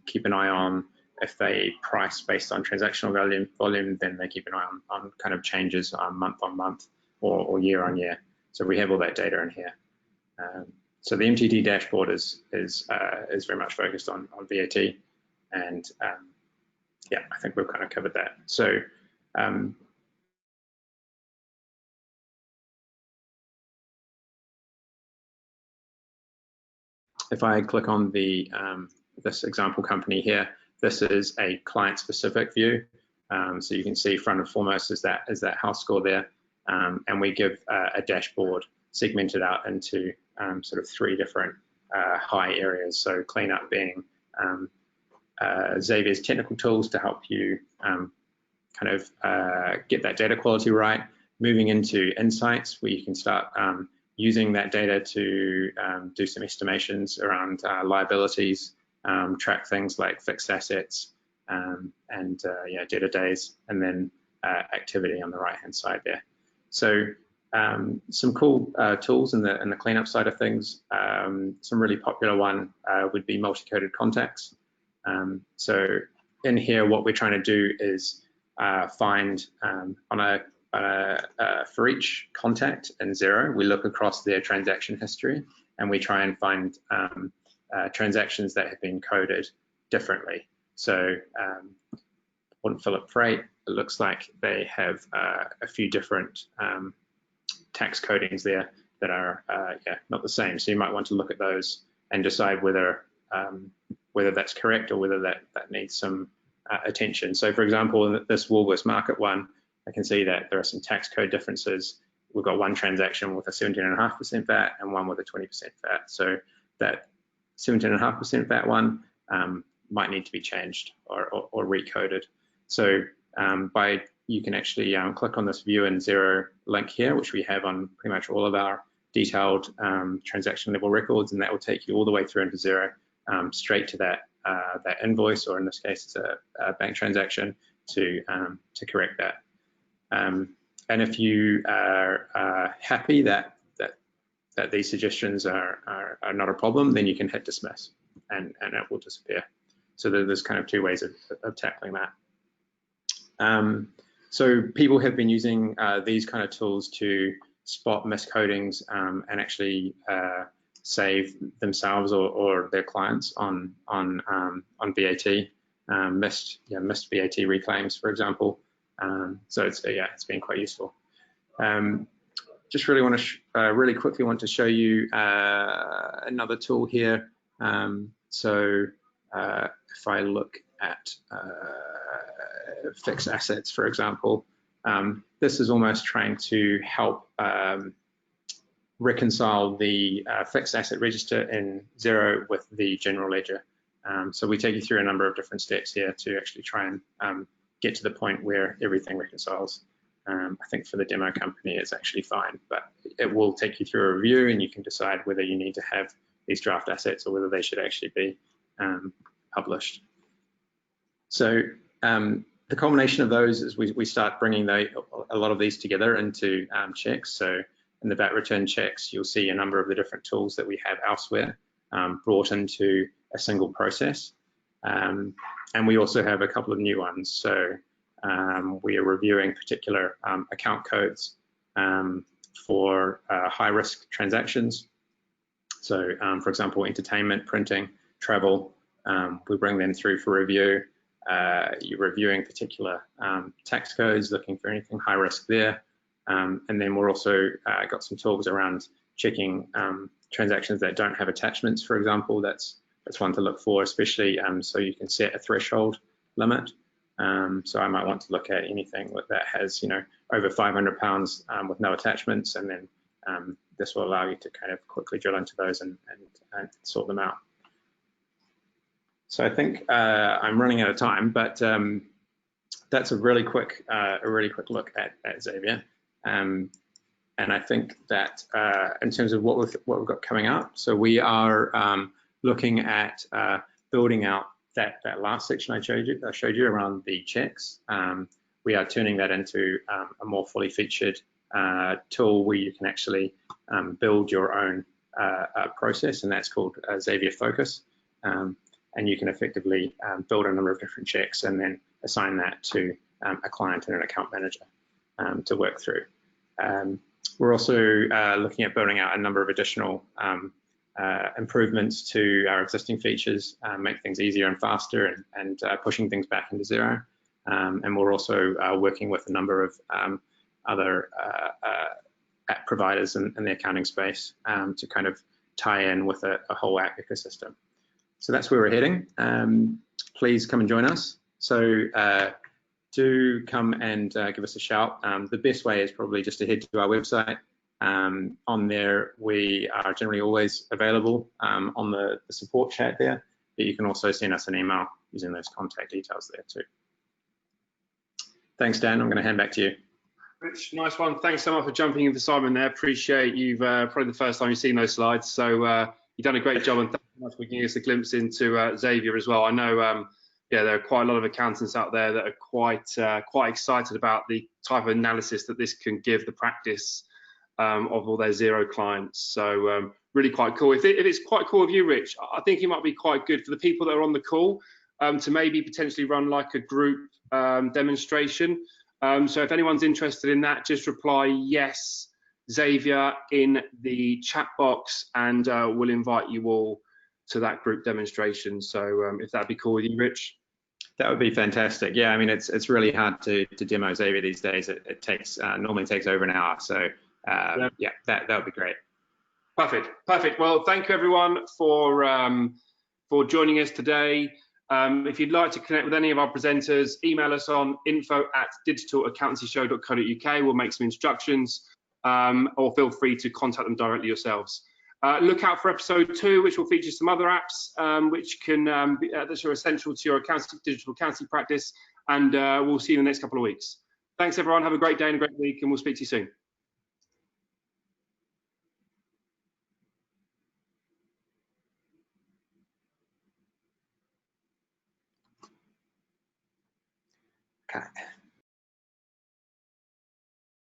Speaker 5: keep an eye on. If they price based on transactional volume, then they keep an eye on kind of changes month on month or year on year. So we have all that data in here. So the MTD dashboard is very much focused on VAT, and yeah, I think we've kind of covered that. So if I click on the this example company here, this is a client-specific view. So you can see front and foremost is that house score there, and we give a dashboard segmented out into sort of 3 different high areas. So cleanup being Xavier's technical tools to help you kind of get that data quality right. Moving into insights, where you can start using that data to do some estimations around liabilities, track things like fixed assets, and yeah, debtor days, and then activity on the right-hand side there. So some cool tools in the cleanup side of things. Some really popular one would be multi-coded contacts. So in here, what we're trying to do is find for each contact in Xero, we look across their transaction history, and we try and find transactions that have been coded differently. So Philip Freight, it looks like they have a few different tax codings there that are yeah, not the same. So you might want to look at those and decide whether that's correct or whether that needs some attention. So for example, in this Woolworths Market one, I can see that there are some tax code differences. We've got one transaction with a 17.5% VAT and one with a 20% VAT. So that 17.5% VAT one might need to be changed or recoded. So you can actually click on this view in Xero link here, which we have on pretty much all of our detailed transaction level records, and that will take you all the way through into Xero, straight to that invoice, or in this case, it's a bank transaction, to correct that. And if you are happy that these suggestions are not a problem, then you can hit dismiss, and it will disappear. So there's kind of 2 ways of tackling that. So people have been using these kind of tools to spot miscodings and actually save themselves or their clients on VAT, missed VAT reclaims, for example. So it's been quite useful. just really want to really quickly want to show you another tool here. So if I look at fixed assets, for example, this is almost trying to help reconcile the fixed asset register in Xero with the general ledger. So we take you through a number of different steps here to actually try and get to the point where everything reconciles. I think for the demo company, it's actually fine, but it will take you through a review and you can decide whether you need to have these draft assets or whether they should actually be published. So the combination of those is we start bringing a lot of these together into checks. So in the VAT return checks, you'll see a number of the different tools that we have elsewhere brought into a single process. And we also have a couple of new ones. So we are reviewing particular account codes for high-risk transactions. So, for example, entertainment, printing, travel, we bring them through for review. You're reviewing particular tax codes, looking for anything high risk there. And then we're also got some tools around checking transactions that don't have attachments, for example. That's one to look for, especially so you can set a threshold limit. So I might want to look at anything that has, over £500 with no attachments, and then this will allow you to kind of quickly drill into those and sort them out. So I think I'm running out of time, but that's a really quick look at Xavier. And I think that in terms of what we've got coming up, so we are looking at building out that last section I showed you around the checks. We are turning that into a more fully featured tool where you can actually build your own process, and that's called Xavier Focus. And you can effectively build a number of different checks and then assign that to a client and an account manager to work through. We're also looking at building out a number of additional improvements to our existing features, make things easier and faster, and pushing things back into Xero. And we're also working with a number of other app providers in the accounting space to kind of tie in with a whole app ecosystem. So that's where we're heading. Please come and join us. So do come and give us a shout. The best way is probably just to head to our website. On there, we are generally always available on the support chat there, but you can also send us an email using those contact details there too. Thanks, Dan. I'm going to hand back to you.
Speaker 1: Rich, nice one. Thanks so much for jumping into Simon there. Appreciate you've probably the first time you've seen those slides. So you've done a great job, and thanks so much for giving us a glimpse into Xavier as well. I know there are quite a lot of accountants out there that are quite excited about the type of analysis that this can give the practice of all their Xero clients. So really quite cool. If it's quite cool with you, Rich, I think it might be quite good for the people that are on the call to maybe potentially run like a group demonstration. So if anyone's interested in that, just reply yes, Xavier, in the chat box, and we'll invite you all to that group demonstration. So if that'd be cool with you, Rich.
Speaker 5: That would be fantastic. Yeah, I mean, it's really hard to demo Xavier these days. It takes normally takes over an hour. So yeah, that would be great.
Speaker 1: Perfect. Well, thank you everyone for joining us today. If you'd like to connect with any of our presenters, email us on info@digitalaccountancyshow.co.uk. We'll make some instructions, or feel free to contact them directly yourselves. Look out for episode 2, which will feature some other apps which can that are essential to your digital accounting practice, and we'll see you in the next couple of weeks. Thanks everyone. Have a great day and a great week, and we'll speak to you soon.
Speaker 5: Okay.